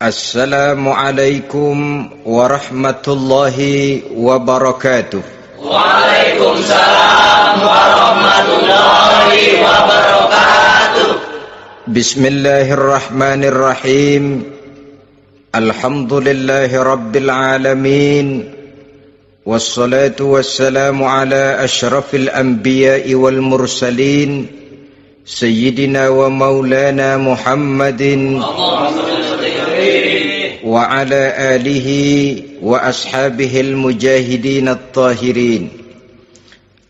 Assalamualaikum warahmatullahi wabarakatuh. Waalaikumsalam warahmatullahi wabarakatuh. Bismillahirrahmanirrahim. Alhamdulillahi rabbil alamin. Wassalatu wassalamu ala ashrafil anbiya'i wal mursalin, Sayyidina wa maulana Muhammadin wa ala alihi wa ashabihil mujahidin at-tahirin.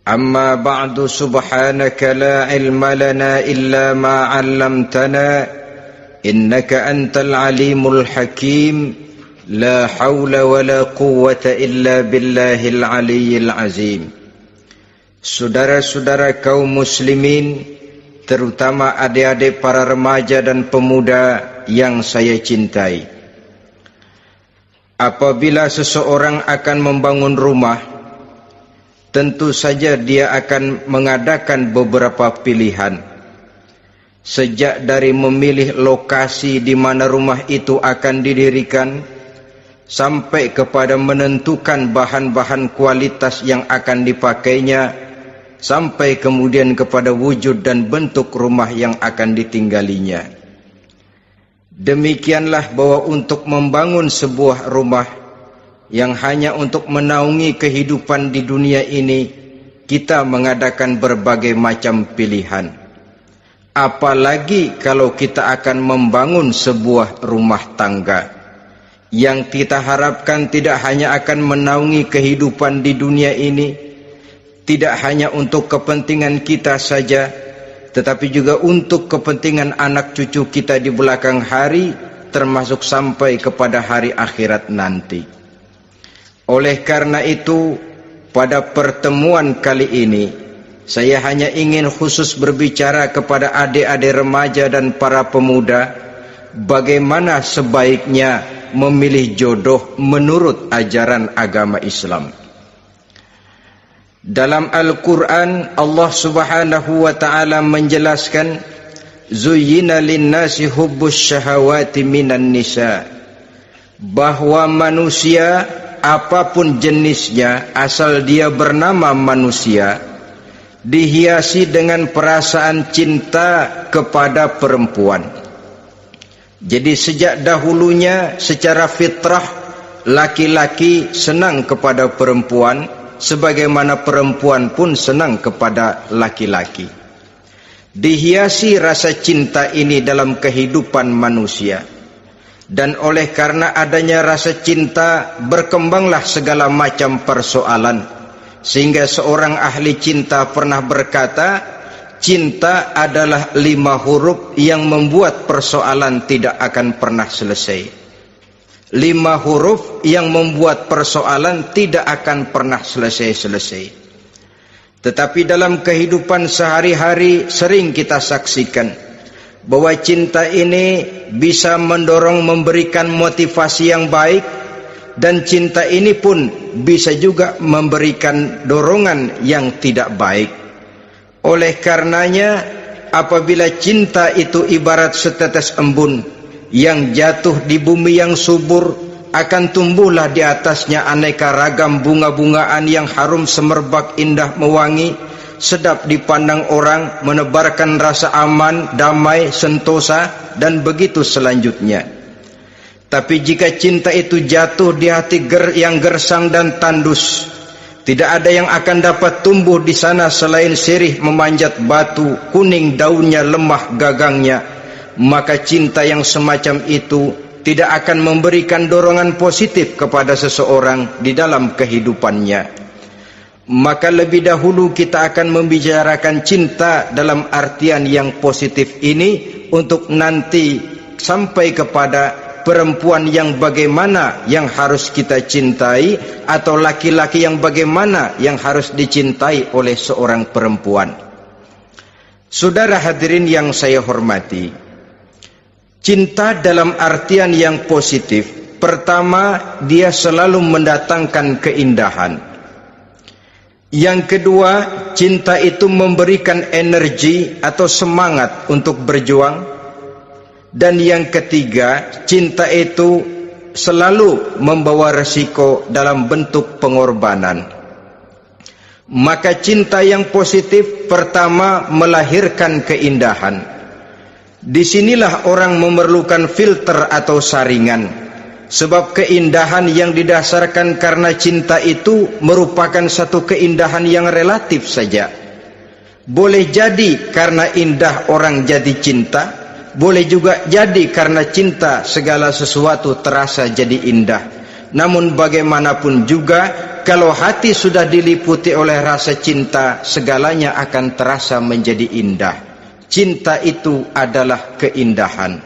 Amma ba'du, subhanaka la ilma lana illa ma 'allamtana innaka antal alimul hakim. La hawla wa la quwwata illa billahil aliyyil azim. Saudara-saudara kaum muslimin, terutama adik-adik para remaja dan pemuda yang saya cintai. Apabila seseorang akan membangun rumah, tentu saja dia akan mengadakan beberapa pilihan. Sejak dari memilih lokasi di mana rumah itu akan didirikan, sampai kepada menentukan bahan-bahan kualitas yang akan dipakainya, sampai kemudian kepada wujud dan bentuk rumah yang akan ditinggalinya. Demikianlah bahwa untuk membangun sebuah rumah yang hanya untuk menaungi kehidupan di dunia ini, kita mengadakan berbagai macam pilihan. Apalagi kalau kita akan membangun sebuah rumah tangga yang kita harapkan tidak hanya akan menaungi kehidupan di dunia ini, tidak hanya untuk kepentingan kita saja, tetapi juga untuk kepentingan anak cucu kita di belakang hari, termasuk sampai kepada hari akhirat nanti. Oleh karena itu, pada pertemuan kali ini, saya hanya ingin khusus berbicara kepada adik-adik remaja dan para pemuda, bagaimana sebaiknya memilih jodoh menurut ajaran agama Islam. Dalam Al-Quran, Allah subhanahu wa ta'ala menjelaskan, Zuyyina linnasi hubbus syahawati minan nisa, bahwa manusia apapun jenisnya, asal dia bernama manusia, dihiasi dengan perasaan cinta kepada perempuan. Jadi sejak dahulunya secara fitrah, laki-laki senang kepada perempuan, sebagaimana perempuan pun senang kepada laki-laki. Dihiasi rasa cinta ini dalam kehidupan manusia. Dan oleh karena adanya rasa cinta, berkembanglah segala macam persoalan. Sehingga seorang ahli cinta pernah berkata, cinta adalah 5 huruf yang membuat persoalan tidak akan pernah selesai. 5 huruf yang membuat persoalan tidak akan pernah selesai-selesai. Tetapi dalam kehidupan sehari-hari sering kita saksikan bahwa cinta ini bisa mendorong, memberikan motivasi yang baik, dan cinta ini pun bisa juga memberikan dorongan yang tidak baik. Oleh karenanya, apabila cinta itu ibarat setetes embun yang jatuh di bumi yang subur, akan tumbuhlah di atasnya aneka ragam bunga-bungaan yang harum semerbak, indah mewangi, sedap dipandang orang, menebarkan rasa aman, damai, sentosa, dan begitu selanjutnya. Tapi jika cinta itu jatuh di hati yang gersang dan tandus, tidak ada yang akan dapat tumbuh di sana selain sirih memanjat batu, kuning daunnya, lemah gagangnya, maka cinta yang semacam itu tidak akan memberikan dorongan positif kepada seseorang di dalam kehidupannya. Maka lebih dahulu kita akan membicarakan cinta dalam artian yang positif ini, untuk nanti sampai kepada perempuan yang bagaimana yang harus kita cintai, atau laki-laki yang bagaimana yang harus dicintai oleh seorang perempuan. Saudara hadirin yang saya hormati, cinta dalam artian yang positif, pertama, dia selalu mendatangkan keindahan. Yang kedua, cinta itu memberikan energi atau semangat untuk berjuang. Dan yang ketiga, cinta itu selalu membawa resiko dalam bentuk pengorbanan. Maka cinta yang positif pertama melahirkan keindahan. Disinilah orang memerlukan filter atau saringan. Sebab keindahan yang didasarkan karena cinta itu merupakan satu keindahan yang relatif saja. Boleh jadi karena indah orang jadi cinta, boleh juga jadi karena cinta segala sesuatu terasa jadi indah. Namun bagaimanapun juga, kalau hati sudah diliputi oleh rasa cinta, segalanya akan terasa menjadi indah. Cinta itu adalah keindahan.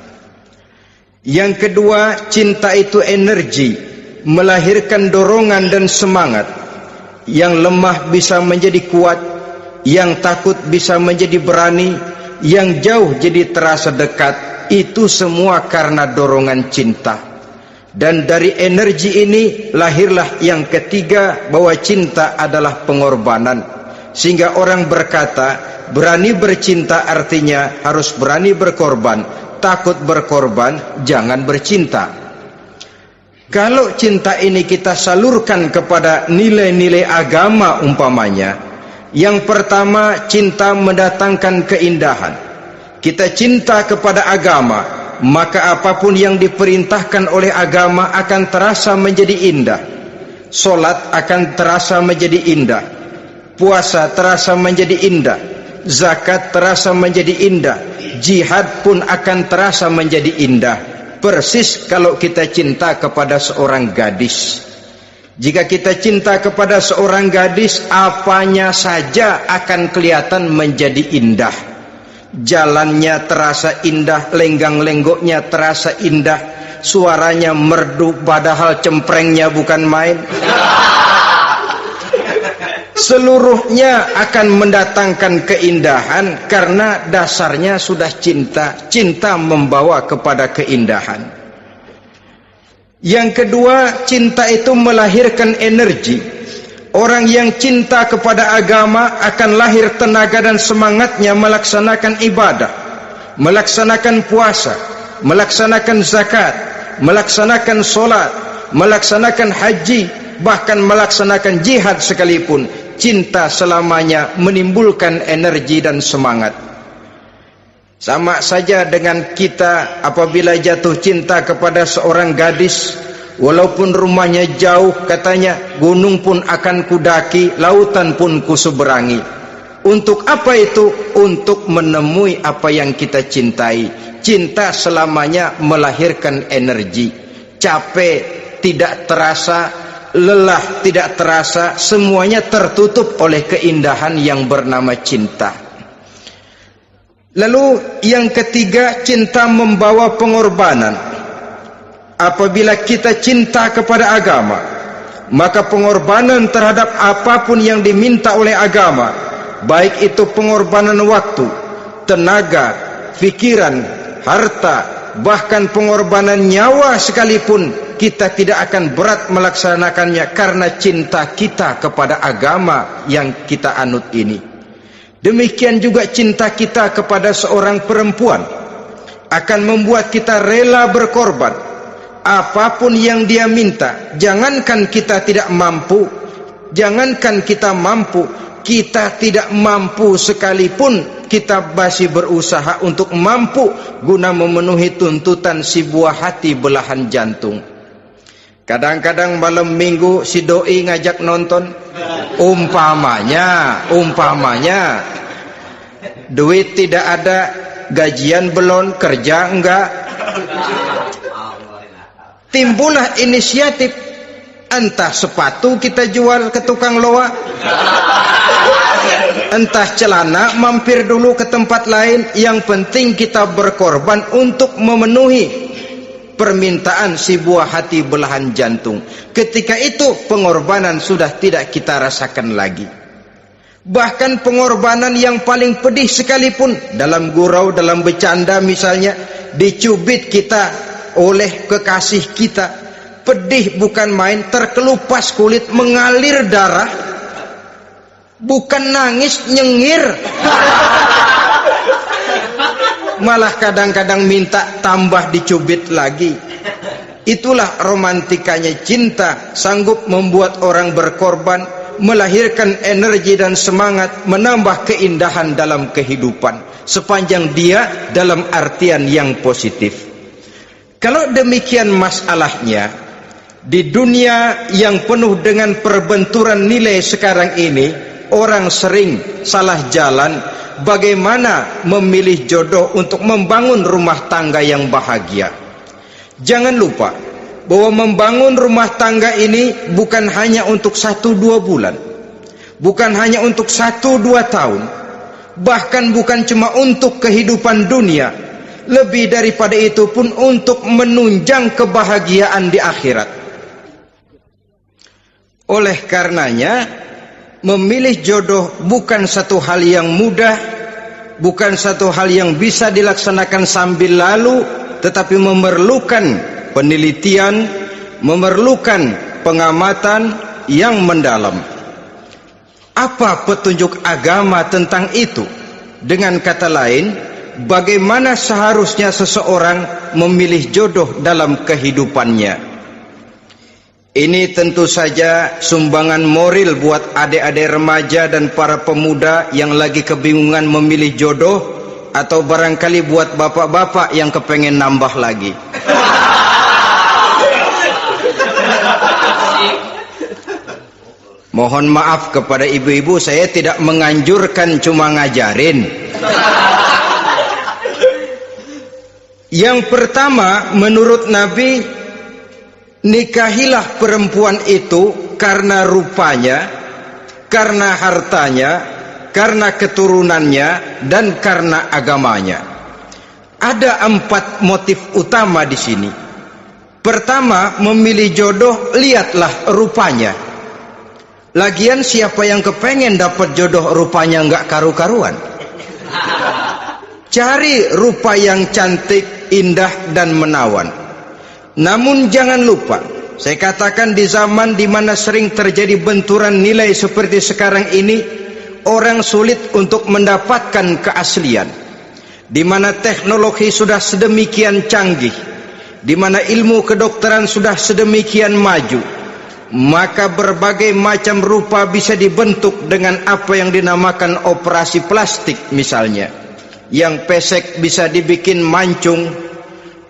Yang kedua, cinta itu energi, melahirkan dorongan dan semangat. Yang lemah bisa menjadi kuat, yang takut bisa menjadi berani, yang jauh jadi terasa dekat. Itu semua karena dorongan cinta. Dan dari energi ini lahirlah yang ketiga, bahwa cinta adalah pengorbanan. Sehingga orang berkata, berani bercinta artinya harus berani berkorban. Takut berkorban, jangan bercinta. Kalau cinta ini kita salurkan kepada nilai-nilai agama umpamanya, yang pertama, cinta mendatangkan keindahan. Kita cinta kepada agama, maka apapun yang diperintahkan oleh agama akan terasa menjadi indah. Solat akan terasa menjadi indah, puasa terasa menjadi indah, zakat terasa menjadi indah, jihad pun akan terasa menjadi indah. Persis kalau kita cinta kepada seorang gadis. Jika kita cinta kepada seorang gadis, apanya saja akan kelihatan menjadi indah. Jalannya terasa indah, lenggang-lenggoknya terasa indah, suaranya merdu padahal cemprengnya bukan main. Seluruhnya akan mendatangkan keindahan karena dasarnya sudah cinta. Cinta membawa kepada keindahan. Yang kedua, cinta itu melahirkan energi. Orang yang cinta kepada agama akan lahir tenaga dan semangatnya melaksanakan ibadah, melaksanakan puasa, melaksanakan zakat, melaksanakan solat, melaksanakan haji, bahkan melaksanakan jihad sekalipun. Cinta selamanya menimbulkan energi dan semangat. Sama saja dengan kita apabila jatuh cinta kepada seorang gadis, walaupun rumahnya jauh, katanya, gunung pun akan kudaki, lautan pun kuseberangi. Untuk apa itu? Untuk menemui apa yang kita cintai. Cinta selamanya melahirkan energi. Capek tidak terasa, lelah tidak terasa, semuanya tertutup oleh keindahan yang bernama cinta. Lalu yang ketiga, cinta membawa pengorbanan. Apabila kita cinta kepada agama, maka pengorbanan terhadap apapun yang diminta oleh agama, baik itu pengorbanan waktu, tenaga, pikiran, harta, bahkan pengorbanan nyawa sekalipun, kita tidak akan berat melaksanakannya karena cinta kita kepada agama yang kita anut ini. Demikian juga cinta kita kepada seorang perempuan akan membuat kita rela berkorban. Apapun yang dia minta, jangankan kita tidak mampu, jangankan kita mampu, kita tidak mampu sekalipun, kita masih berusaha untuk mampu guna memenuhi tuntutan si buah hati belahan jantung. Kadang-kadang malam minggu si doi ngajak nonton, umpamanya duit tidak ada, gajian belum, kerja enggak, timbullah inisiatif, entah sepatu kita jual ke tukang loa, entah celana mampir dulu ke tempat lain, yang penting kita berkorban untuk memenuhi permintaan si buah hati belahan jantung. Ketika itu pengorbanan sudah tidak kita rasakan lagi. Bahkan pengorbanan yang paling pedih sekalipun, dalam gurau, dalam bercanda misalnya, dicubit kita oleh kekasih kita, pedih bukan main, terkelupas kulit, mengalir darah, bukan nangis, nyengir. malah kadang-kadang minta tambah dicubit lagi. Itulah romantikanya cinta, sanggup membuat orang berkorban, melahirkan energi dan semangat, menambah keindahan dalam kehidupan, sepanjang dia dalam artian yang positif. Kalau demikian masalahnya, di dunia yang penuh dengan perbenturan nilai sekarang ini, orang sering salah jalan bagaimana memilih jodoh untuk membangun rumah tangga yang bahagia. Jangan lupa bahwa membangun rumah tangga ini bukan hanya untuk 1-2 bulan, bukan hanya untuk 1-2 tahun, bahkan bukan cuma untuk kehidupan dunia, lebih daripada itu pun untuk menunjang kebahagiaan di akhirat. Oleh karenanya, memilih jodoh bukan satu hal yang mudah, bukan satu hal yang bisa dilaksanakan sambil lalu, tetapi memerlukan penelitian, memerlukan pengamatan yang mendalam. Apa petunjuk agama tentang itu? Dengan kata lain, bagaimana seharusnya seseorang memilih jodoh dalam kehidupannya? Ini tentu saja sumbangan moral buat adik-adik remaja dan para pemuda yang lagi kebingungan memilih jodoh, atau barangkali buat bapak-bapak yang kepengen nambah lagi. Mohon maaf kepada ibu-ibu, saya tidak menganjurkan, cuma ngajarin. Yang pertama, menurut Nabi, nikahilah perempuan itu karena rupanya, karena hartanya, karena keturunannya, dan karena agamanya. Ada 4 motif utama di sini. Pertama, memilih jodoh, lihatlah rupanya. Lagian siapa yang kepengen dapat jodoh rupanya nggak karu-karuan? Cari rupa yang cantik, indah, dan menawan. Namun jangan lupa, saya katakan di zaman di mana sering terjadi benturan nilai seperti sekarang ini, orang sulit untuk mendapatkan keaslian. Di mana teknologi sudah sedemikian canggih, di mana ilmu kedokteran sudah sedemikian maju, maka berbagai macam rupa bisa dibentuk dengan apa yang dinamakan operasi plastik misalnya. Yang pesek bisa dibikin mancung,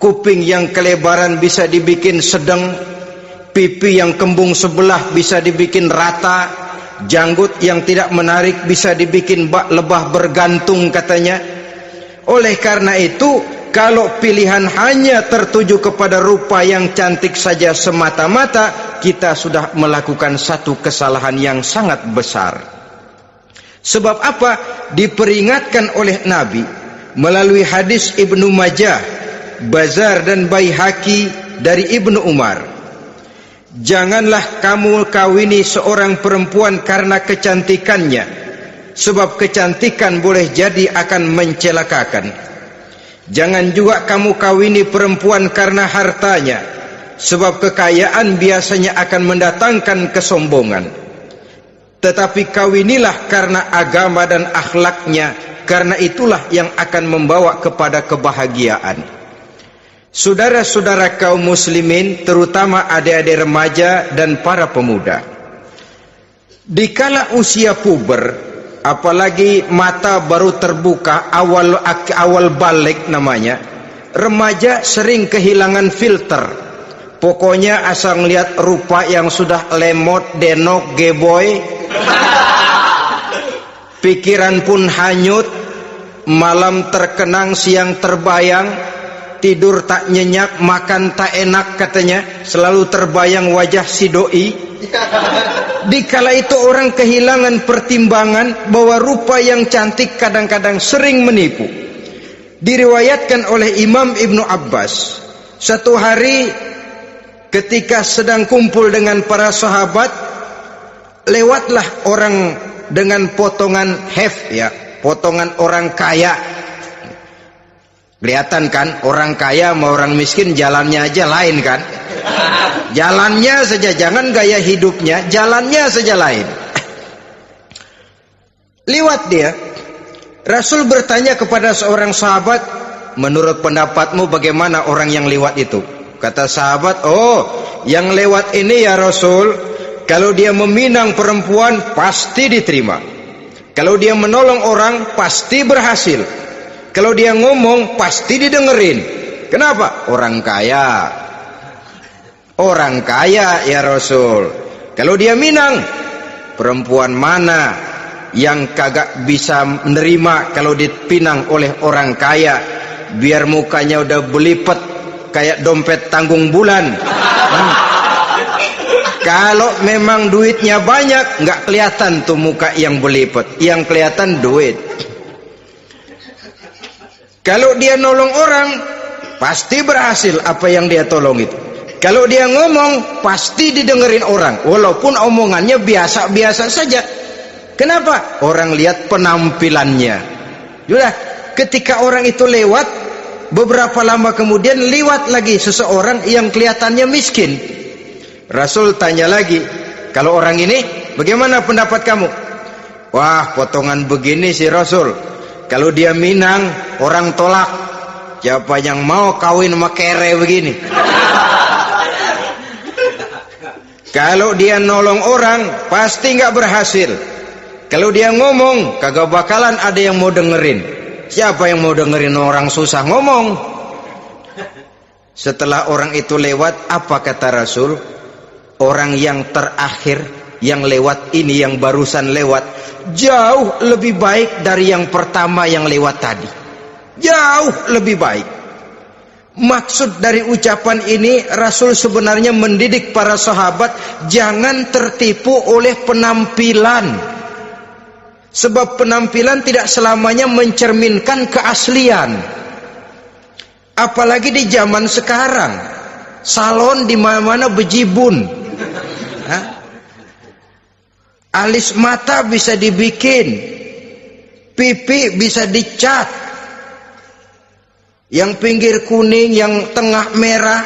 kuping yang kelebaran bisa dibikin sedang, pipi yang kembung sebelah bisa dibikin rata, janggut yang tidak menarik bisa dibikin bak lebah bergantung katanya. Oleh karena itu, kalau pilihan hanya tertuju kepada rupa yang cantik saja semata-mata, kita sudah melakukan satu kesalahan yang sangat besar. Sebab apa? Diperingatkan oleh Nabi melalui hadis Ibnu Majah, Bazar dan Baihaqi dari Ibnu Umar. Janganlah kamu kawini seorang perempuan karena kecantikannya, sebab kecantikan boleh jadi akan mencelakakan. Jangan juga kamu kawini perempuan karena hartanya, sebab kekayaan biasanya akan mendatangkan kesombongan. Tetapi kawinilah karena agama dan akhlaknya, karena itulah yang akan membawa kepada kebahagiaan. Saudara-saudara kaum muslimin, terutama adik-adik remaja dan para pemuda, dikala usia puber, apalagi mata baru terbuka, awal balik namanya, remaja sering kehilangan filter. Pokoknya asal ngelihat rupa yang sudah lemot, denok, geboy, pikiran pun hanyut, malam terkenang, siang terbayang, tidur tak nyenyak, makan tak enak katanya, selalu terbayang wajah si doi. Dikala itu orang kehilangan pertimbangan bahwa rupa yang cantik kadang-kadang sering menipu. Diriwayatkan oleh Imam Ibnu Abbas, satu hari ketika sedang kumpul dengan para sahabat, lewatlah orang dengan potongan potongan orang kaya. Kelihatan kan, orang kaya sama orang miskin jalannya aja lain kan. Jalannya saja, jangan gaya hidupnya, jalannya saja lain. Liwat dia. Rasul bertanya kepada seorang sahabat, menurut pendapatmu bagaimana orang yang lewat itu? Kata sahabat, oh yang lewat ini ya Rasul, kalau dia meminang perempuan pasti diterima, kalau dia menolong orang pasti berhasil, kalau dia ngomong pasti didengerin. Kenapa? Orang kaya. Orang kaya ya Rasul. Kalau dia minang, perempuan mana yang kagak bisa menerima kalau dipinang oleh orang kaya, biar mukanya udah belipet kayak dompet tanggung bulan. Kalau memang duitnya banyak, nggak kelihatan tuh muka yang belipet, yang kelihatan duit. Kalau dia nolong orang pasti berhasil apa yang dia tolong itu. Kalau dia ngomong pasti didengerin orang, walaupun omongannya biasa-biasa saja. Kenapa? Orang lihat penampilannya. Sudah, ketika orang itu lewat, beberapa lama kemudian lewat lagi seseorang yang kelihatannya miskin. Rasul tanya lagi, kalau orang ini bagaimana pendapat kamu? Wah, potongan begini sih Rasul, kalau dia minang orang tolak. Siapa yang mau kawin sama kere begini? Kalau dia nolong orang pasti nggak berhasil. Kalau dia ngomong kagak bakalan ada yang mau dengerin. Siapa yang mau dengerin orang susah ngomong? Setelah orang itu lewat, apa kata Rasul? Orang yang terakhir yang lewat ini, yang barusan lewat, jauh lebih baik dari yang pertama yang lewat tadi. Jauh lebih baik. Maksud dari ucapan ini, Rasul sebenarnya mendidik para sahabat jangan tertipu oleh penampilan. Sebab penampilan tidak selamanya mencerminkan keaslian. Apalagi di zaman sekarang, salon di mana-mana bejibun. Alis mata bisa dibikin, pipi bisa dicat. Yang pinggir kuning, yang tengah merah,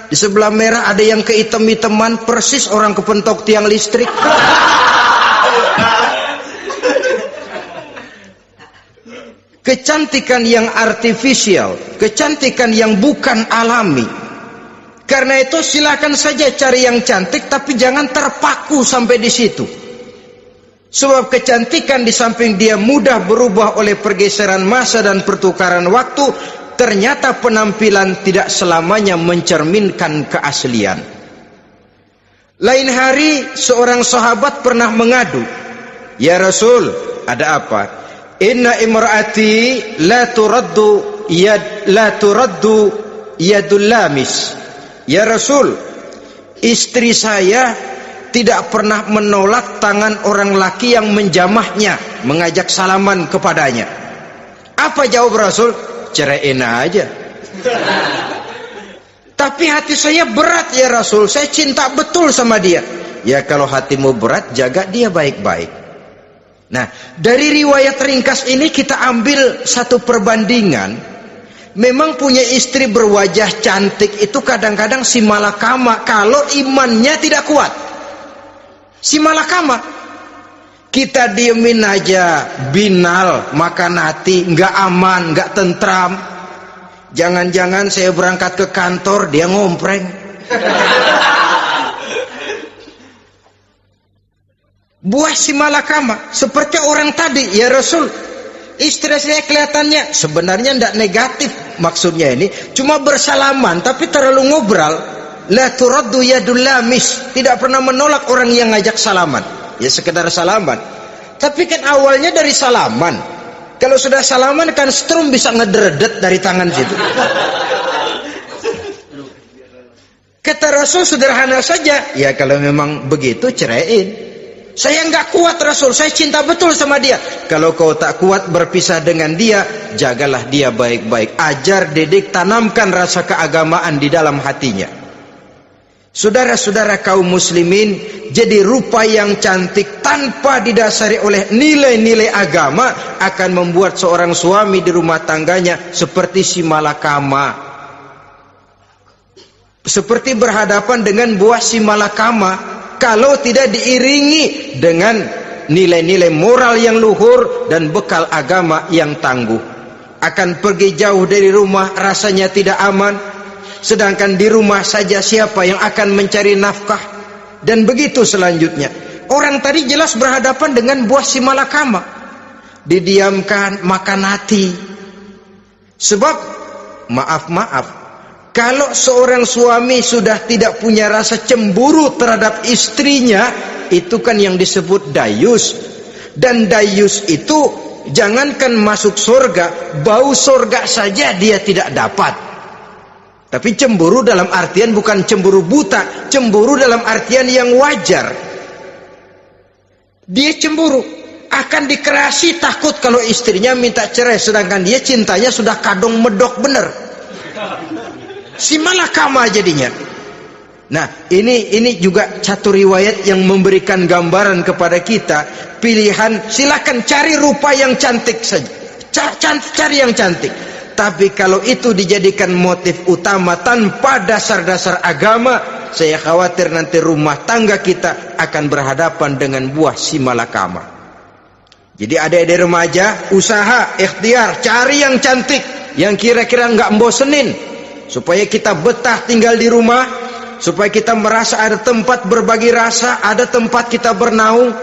di sebelah merah ada yang kehitam-hitaman, persis orang kepentok tiang listrik. Kecantikan yang artifisial, kecantikan yang bukan alami. Karena itu silakan saja cari yang cantik, tapi jangan terpaku sampai di situ. Sebab kecantikan di samping dia mudah berubah oleh pergeseran masa dan pertukaran waktu, ternyata penampilan tidak selamanya mencerminkan keaslian. Lain hari seorang sahabat pernah mengadu, ya Rasul, ada apa? Inna imraati la turaddu yadul lamis. Ya Rasul, istri saya tidak pernah menolak tangan orang laki yang menjamahnya, mengajak salaman kepadanya. Apa jawab Rasul? Ceraiin aja. Tapi hati saya berat ya Rasul, saya cinta betul sama dia. Ya kalau hatimu berat, jaga dia baik-baik. Nah, dari riwayat ringkas ini kita ambil satu perbandingan. Memang punya istri berwajah cantik itu kadang-kadang si malakama kalau imannya tidak kuat. Si malakama, kita diemin aja, binal, makan hati, nggak aman, nggak tentram. Jangan-jangan saya berangkat ke kantor, dia ngompreng. Buah si malakama, seperti orang tadi, ya Rasul, istri saya kelihatannya sebenarnya tidak negatif maksudnya ini, cuma bersalaman, tapi terlalu ngobrol. La turaddu yadul lamis, tidak pernah menolak orang yang ngajak salaman. Ya sekedar salaman. Tapi kan awalnya dari salaman. Kalau sudah salaman kan strum bisa ngederedet dari tangan situ. Kata Rasul sederhana saja, ya kalau memang begitu ceraiin. Saya nggak kuat Rasul, saya cinta betul sama dia. Kalau kau tak kuat berpisah dengan dia, jagalah dia baik-baik. Ajar, didik, tanamkan rasa keagamaan di dalam hatinya. Saudara-saudara kaum muslimin, jadi rupa yang cantik tanpa didasari oleh nilai-nilai agama akan membuat seorang suami di rumah tangganya seperti si malakama. Seperti berhadapan dengan buah si malakama, kalau tidak diiringi dengan nilai-nilai moral yang luhur dan bekal agama yang tangguh. akan pergi jauh dari rumah rasanya tidak aman, sedangkan di rumah saja siapa yang akan mencari nafkah? Dan begitu selanjutnya. Orang tadi jelas berhadapan dengan buah si malakama. Didiamkan, makan hati. Sebab maaf, kalau seorang suami sudah tidak punya rasa cemburu terhadap istrinya, itu kan yang disebut dayus. Dan dayus itu jangankan masuk surga, bau surga saja dia tidak dapat. Tapi cemburu dalam artian bukan cemburu buta, cemburu dalam artian yang wajar. Dia cemburu, akan dikerasi takut kalau istrinya minta cerai, sedangkan dia cintanya sudah kadung medok bener. Si malakama jadinya. Nah, ini juga satu riwayat yang memberikan gambaran kepada kita. Pilihan, silakan cari rupa yang cantik saja, cari yang cantik. Tapi kalau itu dijadikan motif utama tanpa dasar-dasar agama, saya khawatir nanti rumah tangga kita akan berhadapan dengan buah si malakama. Jadi adik-adik remaja, usaha, ikhtiar, cari yang cantik, yang kira-kira nggak membosenin, supaya kita betah tinggal di rumah, supaya kita merasa ada tempat berbagi rasa, ada tempat kita bernaung.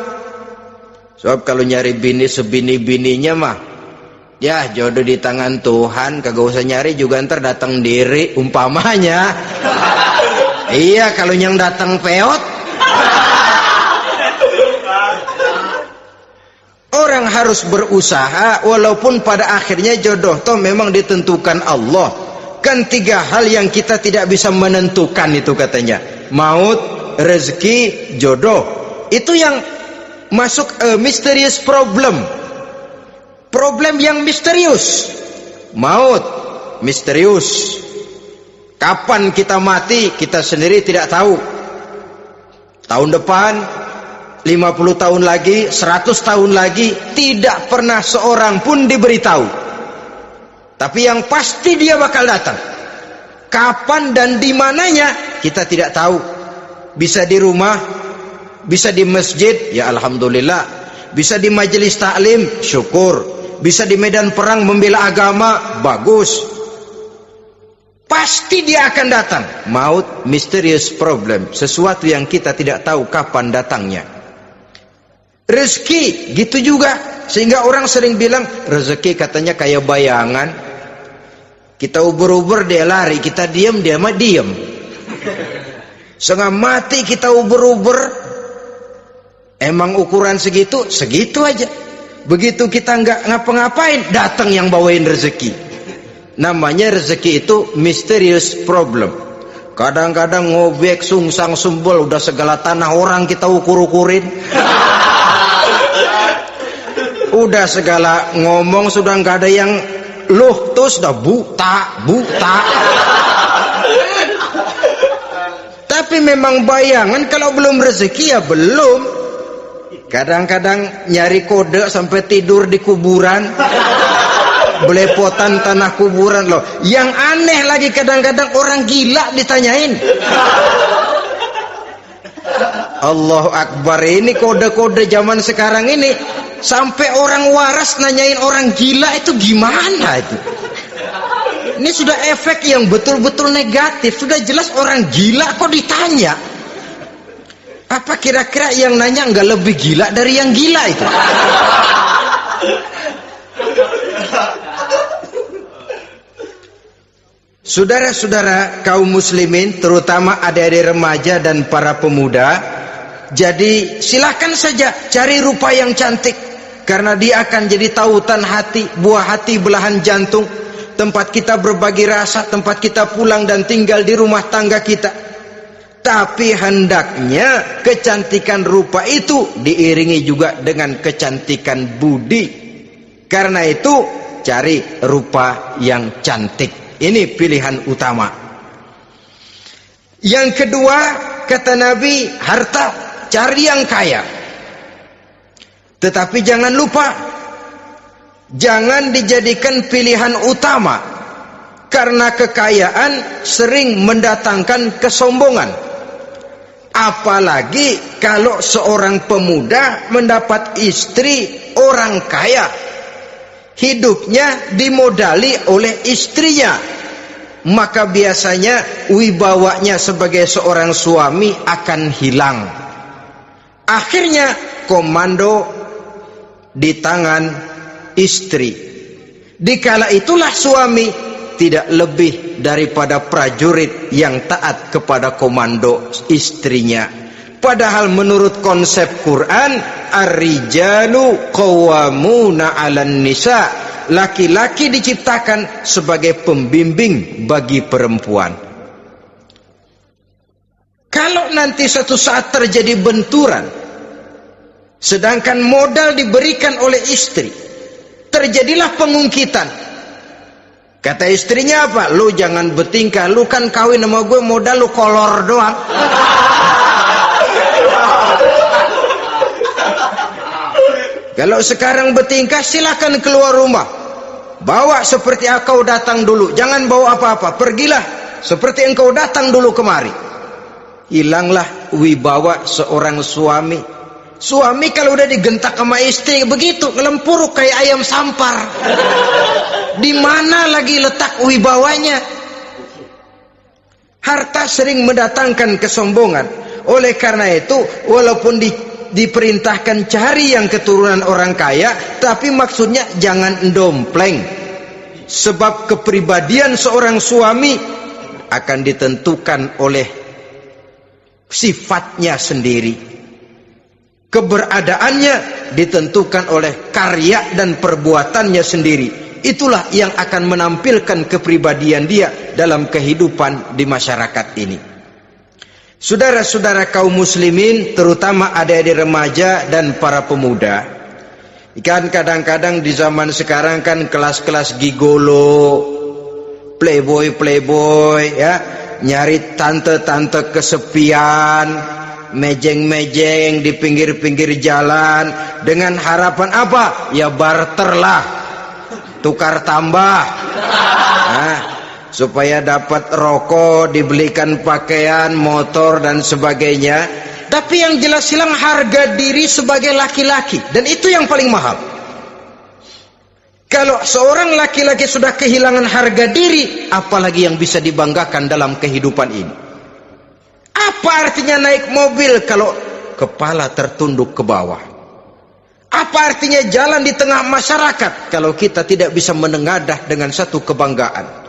Sebab kalau nyari bini sebini-bininya mah, ya jodoh di tangan Tuhan, kagak usah nyari juga ntar datang diri umpamanya. Iya, kalau yang datang peot. Orang harus berusaha, walaupun pada akhirnya jodoh toh memang ditentukan Allah. Kan 3 hal yang kita tidak bisa menentukan itu katanya. Maut, rezeki, jodoh. Itu yang masuk mysterious problem. Problem yang misterius. Maut misterius. Kapan kita mati kita sendiri tidak tahu. Tahun depan, 50 tahun lagi, 100 tahun lagi, tidak pernah seorang pun diberitahu. Tapi yang pasti dia bakal datang. Kapan dan di mananya kita tidak tahu. Bisa di rumah, bisa di masjid, ya alhamdulillah. Bisa di majelis taklim, syukur. Bisa di medan perang membela agama, bagus. Pasti dia akan datang. Maut, mysterious problem, sesuatu yang kita tidak tahu kapan datangnya. Rezeki gitu juga, sehingga orang sering bilang rezeki katanya kayak bayangan. Kita ubur-ubur dia lari, kita diam dia mah diam. Setengah mati kita ubur-ubur, emang ukuran segitu aja. Begitu kita nggak ngapa-ngapain, datang yang bawain rezeki. Namanya rezeki itu mysterious problem. Kadang-kadang ngobek, sungsang, sumbul, udah segala tanah orang kita ukur-ukurin. Udah segala ngomong sudah nggak ada yang loh, terus udah buta. Tapi memang bayangan, kalau belum rezeki ya belum. Kadang-kadang nyari kode sampai tidur di kuburan, belepotan tanah kuburan loh. Yang aneh lagi kadang-kadang orang gila ditanyain. Allahu Akbar, ini kode-kode zaman sekarang ini. Sampai orang waras nanyain orang gila, itu gimana itu? Ini sudah efek yang betul-betul negatif. Sudah jelas orang gila kok ditanya. Apa kira-kira yang nanya nggak lebih gila dari yang gila itu? Saudara-saudara kaum muslimin, terutama adik-adik remaja dan para pemuda, jadi silakan saja cari rupa yang cantik, karena dia akan jadi tautan hati, buah hati belahan jantung, tempat kita berbagi rasa, tempat kita pulang dan tinggal di rumah tangga kita. Tapi hendaknya kecantikan rupa itu diiringi juga dengan kecantikan budi. Karena itu cari rupa yang cantik. Ini pilihan utama. Yang kedua, kata Nabi, harta, cari yang kaya. Tetapi jangan lupa, jangan dijadikan pilihan utama, karena kekayaan sering mendatangkan kesombongan. Apalagi kalau seorang pemuda mendapat istri orang kaya. hidupnya dimodali oleh istrinya, maka biasanya wibawanya sebagai seorang suami akan hilang. Akhirnya komando di tangan istri. Dikala itulah suami tidak lebih daripada prajurit yang taat kepada komando istrinya. Padahal menurut konsep Quran, ar-rijalu qawwamuna 'alan nisa, laki-laki diciptakan sebagai pembimbing bagi perempuan. Kalau nanti suatu saat terjadi benturan, sedangkan modal diberikan oleh istri, terjadilah pengungkitan. Kata istrinya apa? Lu jangan bertingkah, lu kan kawin sama gue, modal lu kolor doang. Kalau sekarang bertingkah, silakan keluar rumah. Bawa seperti engkau datang dulu, jangan bawa apa-apa. Pergilah seperti engkau datang dulu kemari. Hilanglah wibawa seorang suami. Suami kalau udah digentak sama istri begitu, ngelempuruk kayak ayam sampar. Di mana lagi letak wibawanya? Harta sering mendatangkan kesombongan. Oleh karena itu, walaupun diperintahkan cari yang keturunan orang kaya, tapi maksudnya jangan dompleng. Sebab kepribadian seorang suami akan ditentukan oleh sifatnya sendiri. Keberadaannya ditentukan oleh karya dan perbuatannya sendiri. Itulah yang akan menampilkan kepribadian dia dalam kehidupan di masyarakat ini. Saudara-saudara kaum muslimin, terutama adik-adik remaja dan para pemuda, kan kadang-kadang di zaman sekarang kan kelas-kelas gigolo, playboy ya, nyari tante-tante kesepian, mejeng-mejeng di pinggir-pinggir jalan dengan harapan apa? Ya barterlah, tukar tambah, nah, supaya dapat rokok, dibelikan pakaian, motor dan sebagainya. Tapi yang jelas hilang harga diri sebagai laki-laki, dan itu yang paling mahal. Kalau seorang laki-laki sudah kehilangan harga diri, apalagi yang bisa dibanggakan dalam kehidupan ini? Apa artinya naik mobil kalau kepala tertunduk ke bawah? Apa artinya jalan di tengah masyarakat kalau kita tidak bisa menengadah dengan satu kebanggaan?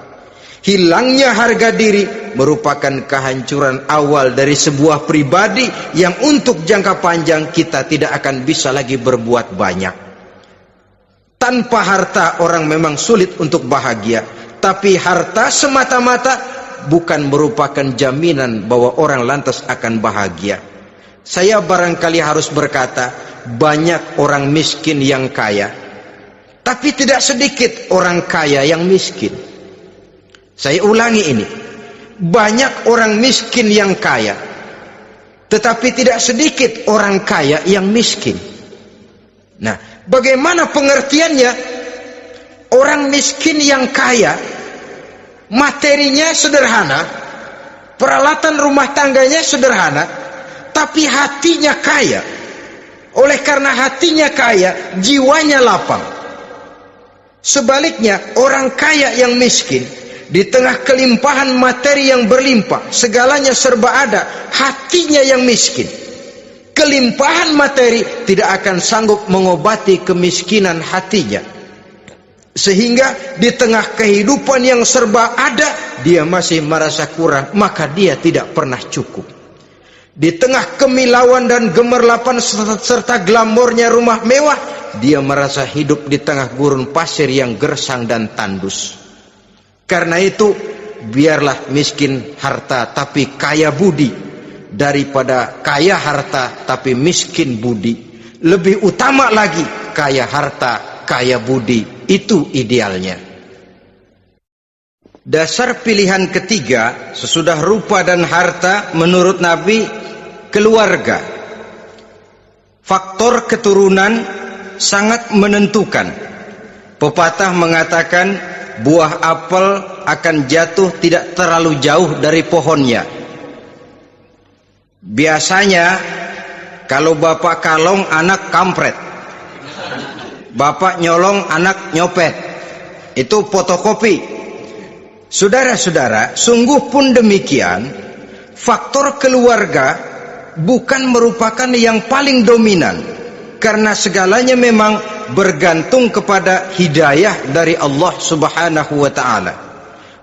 Hilangnya harga diri merupakan kehancuran awal dari sebuah pribadi yang untuk jangka panjang kita tidak akan bisa lagi berbuat banyak. Tanpa harta orang memang sulit untuk bahagia, tapi harta semata-mata bukan merupakan jaminan bahwa orang lantas akan bahagia. Saya barangkali harus berkata, banyak orang miskin yang kaya, tapi tidak sedikit orang kaya yang miskin. Saya ulangi ini, banyak orang miskin yang kaya, tetapi tidak sedikit orang kaya yang miskin. Nah, bagaimana pengertiannya? Orang miskin yang kaya, materinya sederhana, peralatan rumah tangganya sederhana, tapi hatinya kaya. Oleh karena hatinya kaya, jiwanya lapang. Sebaliknya, orang kaya yang miskin, di tengah kelimpahan materi yang berlimpah, segalanya serba ada, hatinya yang miskin. Kelimpahan materi tidak akan sanggup mengobati kemiskinan hatinya. Sehingga di tengah kehidupan yang serba ada, dia masih merasa kurang, maka dia tidak pernah cukup. Di tengah kemilauan dan gemerlapan serta glamornya rumah mewah, dia merasa hidup di tengah gurun pasir yang gersang dan tandus. Karena itu, biarlah miskin harta tapi kaya budi, daripada kaya harta tapi miskin budi. Lebih utama lagi kaya harta, kaya budi. Itu idealnya. Dasar pilihan ketiga sesudah rupa dan harta menurut Nabi, keluarga. Faktor keturunan sangat menentukan. Pepatah mengatakan, buah apel akan jatuh tidak terlalu jauh dari pohonnya. Biasanya kalau bapak kalong, anak kampret. bapak nyolong, anak nyopet. Itu fotokopi. Saudara-saudara, sungguh pun demikian, faktor keluarga bukan merupakan yang paling dominan, karena segalanya memang bergantung kepada hidayah dari Allah Subhanahu wa ta'ala.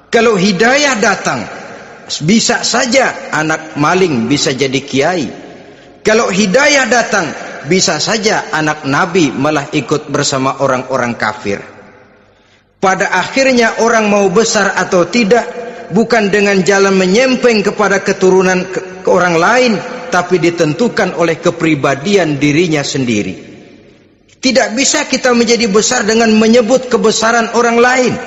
Kalau hidayah datang, bisa saja anak maling bisa jadi kiai. Kalau hidayah datang, bisa saja anak nabi malah ikut bersama orang-orang kafir. Pada akhirnya orang mau besar atau tidak bukan dengan jalan menyempeng kepada keturunan ke orang lain, tapi ditentukan oleh kepribadian dirinya sendiri. Tidak bisa kita menjadi besar dengan menyebut kebesaran orang lain.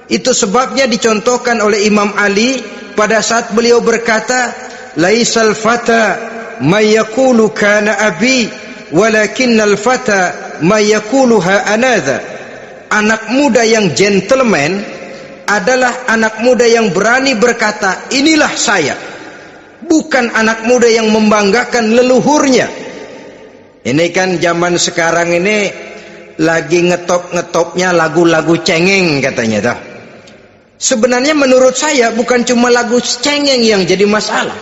Itu sebabnya dicontohkan oleh Imam Ali pada saat beliau berkata, laisal fata may yaqulu kana abi walakinnal fata may yaquluha anadha. Anak muda yang gentleman adalah anak muda yang berani berkata, inilah saya. Bukan anak muda yang membanggakan leluhurnya. Ini kan zaman sekarang ini lagi ngetop-ngetopnya lagu-lagu cengeng katanya dah. Sebenarnya menurut saya bukan cuma lagu cengeng yang jadi masalah.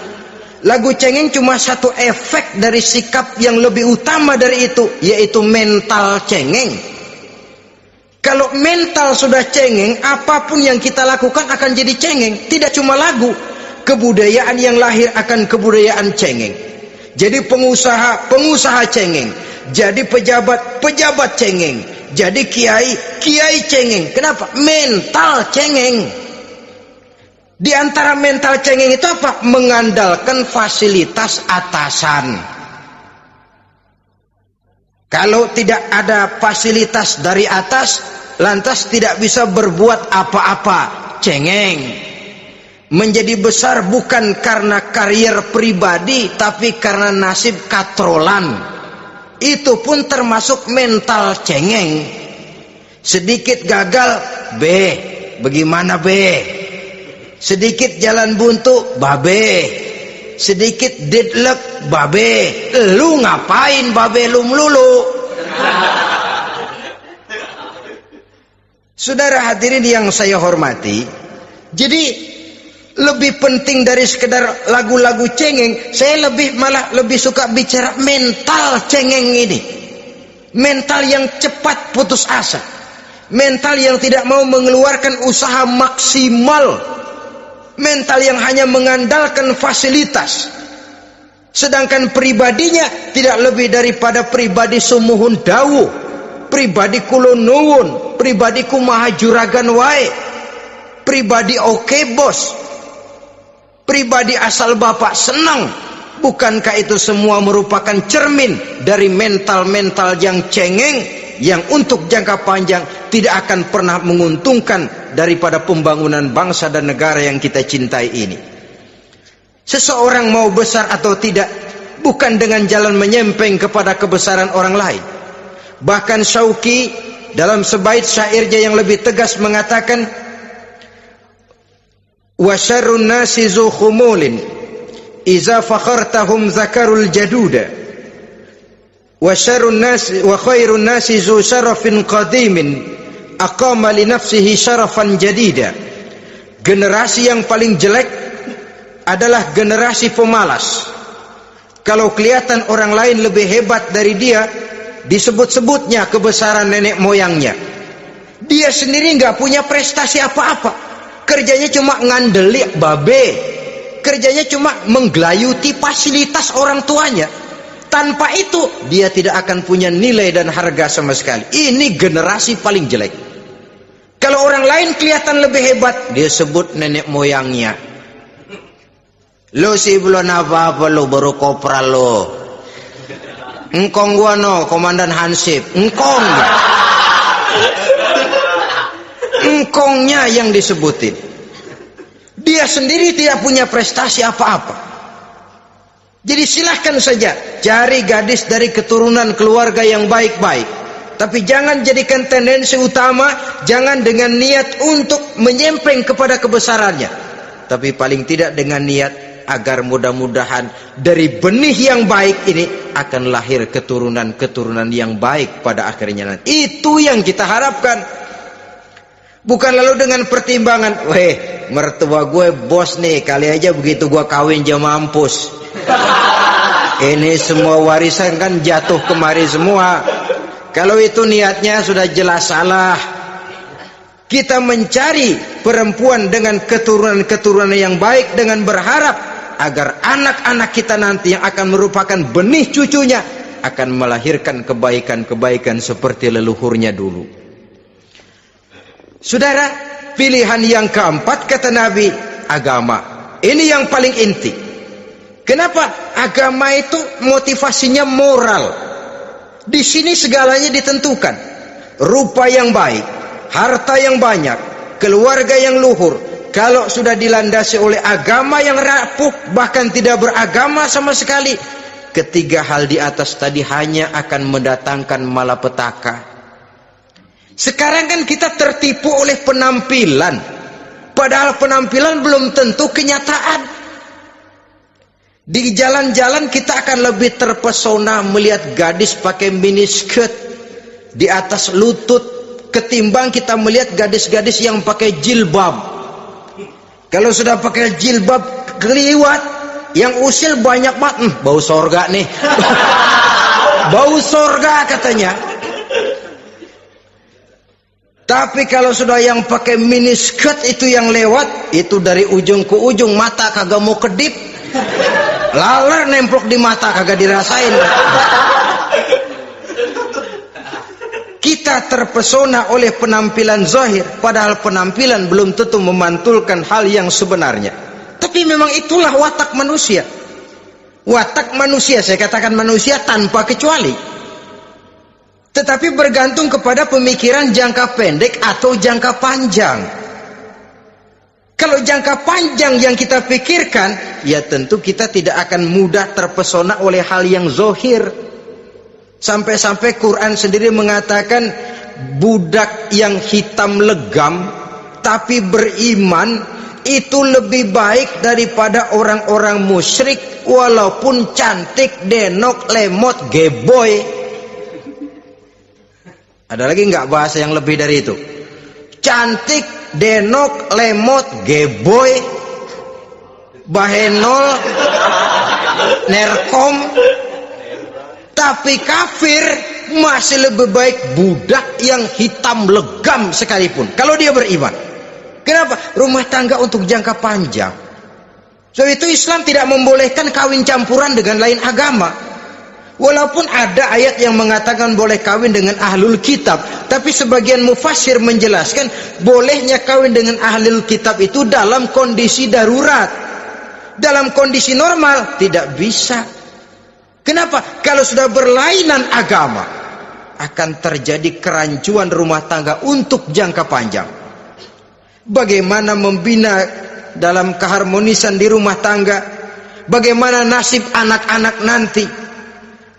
Lagu cengeng cuma satu efek dari sikap yang lebih utama dari itu, yaitu mental cengeng. Kalau mental sudah cengeng, apapun yang kita lakukan akan jadi cengeng. Tidak cuma lagu, kebudayaan yang lahir akan kebudayaan cengeng. Jadi pengusaha cengeng, jadi pejabat cengeng, jadi kiai cengeng. Kenapa? Mental cengeng. Di antara mental cengeng itu apa? Mengandalkan fasilitas atasan. Kalau tidak ada fasilitas dari atas, lantas tidak bisa berbuat apa-apa, cengeng. Menjadi besar bukan karena karier pribadi, tapi karena nasib katrolan. Itu pun termasuk mental cengeng. Sedikit gagal, bagaimana sedikit jalan buntu, sedikit deadlock, lu ngapain lu melulu? Saudara hadirin yang saya hormati, jadi lebih penting dari sekedar lagu-lagu cengeng, saya malah lebih suka bicara mental cengeng ini. Mental yang cepat putus asa, mental yang tidak mau mengeluarkan usaha maksimal, mental yang hanya mengandalkan fasilitas, sedangkan pribadinya tidak lebih daripada pribadi sumuhun dawu, pribadi kulon nuwun, pribadi kumaha juragan wae, pribadi oke bos, pribadi asal bapak senang. Bukankah itu semua merupakan cermin dari mental-mental yang cengeng, yang untuk jangka panjang tidak akan pernah menguntungkan daripada pembangunan bangsa dan negara yang kita cintai ini. Seseorang mau besar atau tidak bukan dengan jalan menyempeng kepada kebesaran orang lain. Bahkan Syauqi dalam sebait syairnya yang lebih tegas mengatakan, wa syarrun nasi zu khumulin iza fakhartahum zakarul jaduda wa syarrun nasi wa khairun nasi zu syarafin qadimin aqama li nafsihi syarafan jadida. Generasi yang paling jelek adalah generasi pemalas. Kalau kelihatan orang lain lebih hebat dari dia, disebut-sebutnya kebesaran nenek moyangnya. Dia sendiri nggak punya prestasi apa-apa. Kerjanya cuma ngandeli kerjanya cuma menggelayuti fasilitas orang tuanya. Tanpa itu dia tidak akan punya nilai dan harga sama sekali. Ini generasi paling jelek. Kalau orang lain kelihatan lebih hebat, dia sebut nenek moyangnya. Lo sih belum apa-apa, lo baru kopral lo. Engkong gua no, komandan Hansip. Engkongnya yang disebutin. Dia sendiri tidak punya prestasi apa-apa. Jadi silahkan saja cari gadis dari keturunan keluarga yang baik-baik, tapi jangan jadikan tendensi utama, jangan dengan niat untuk menyempeng kepada kebesarannya, tapi paling tidak dengan niat agar mudah-mudahan dari benih yang baik ini akan lahir keturunan-keturunan yang baik pada akhirnya nanti. Itu yang kita harapkan. Bukan lalu dengan pertimbangan, weh, mertua gue bos nih, kali aja begitu gue kawin dia mampus. Ini semua warisan kan jatuh kemari semua. Kalau itu niatnya sudah jelas salah. Kita mencari perempuan dengan keturunan-keturunan yang baik dengan berharap agar anak-anak kita nanti yang akan merupakan benih cucunya akan melahirkan kebaikan-kebaikan seperti leluhurnya dulu. Saudara, pilihan yang keempat kata Nabi, agama. Ini yang paling inti. Kenapa? Agama itu motivasinya moral. Di sini segalanya ditentukan. Rupa yang baik, harta yang banyak, keluarga yang luhur. Kalau sudah dilandasi oleh agama yang rapuh, bahkan tidak beragama sama sekali, ketiga hal di atas tadi hanya akan mendatangkan malapetaka. Sekarang kan kita tertipu oleh penampilan, padahal penampilan belum tentu kenyataan. Di jalan-jalan kita akan lebih terpesona melihat gadis pakai miniskirt di atas lutut ketimbang kita melihat gadis-gadis yang pakai jilbab. Kalau sudah pakai jilbab keliwat, yang usil banyak banget, bau sorga nih. Bau sorga katanya. Tapi kalau sudah yang pakai miniskirt itu yang lewat, itu dari ujung ke ujung mata kagak mau kedip. Laler nemplok di mata kagak dirasain. Kita terpesona oleh penampilan zahir, padahal penampilan belum tentu memantulkan hal yang sebenarnya. Tapi memang itulah watak manusia. Watak manusia, saya katakan manusia tanpa kecuali. Tetapi bergantung kepada pemikiran jangka pendek atau jangka panjang. Kalau jangka panjang yang kita pikirkan, ya tentu kita tidak akan mudah terpesona oleh hal yang zahir. Sampai-sampai Quran sendiri mengatakan budak yang hitam legam tapi beriman itu lebih baik daripada orang-orang musyrik walaupun cantik, denok, lemot, geboy. Ada lagi nggak bahasa yang lebih dari itu? Cantik, denok, lemot, geboy, bahenol, nerkom. Tapi kafir masih lebih baik budak yang hitam legam sekalipun kalau dia beriman. Kenapa? Rumah tangga untuk jangka panjang. So itu Islam tidak membolehkan kawin campuran dengan lain agama. Walaupun ada ayat yang mengatakan boleh kawin dengan ahlul kitab, tapi sebagian mufassir menjelaskan bolehnya kawin dengan ahlul kitab itu dalam kondisi darurat. Dalam kondisi normal tidak bisa. Kenapa? Kalau sudah berlainan agama, akan terjadi kerancuan rumah tangga untuk jangka panjang. Bagaimana membina dalam keharmonisan di rumah tangga? Bagaimana nasib anak-anak nanti?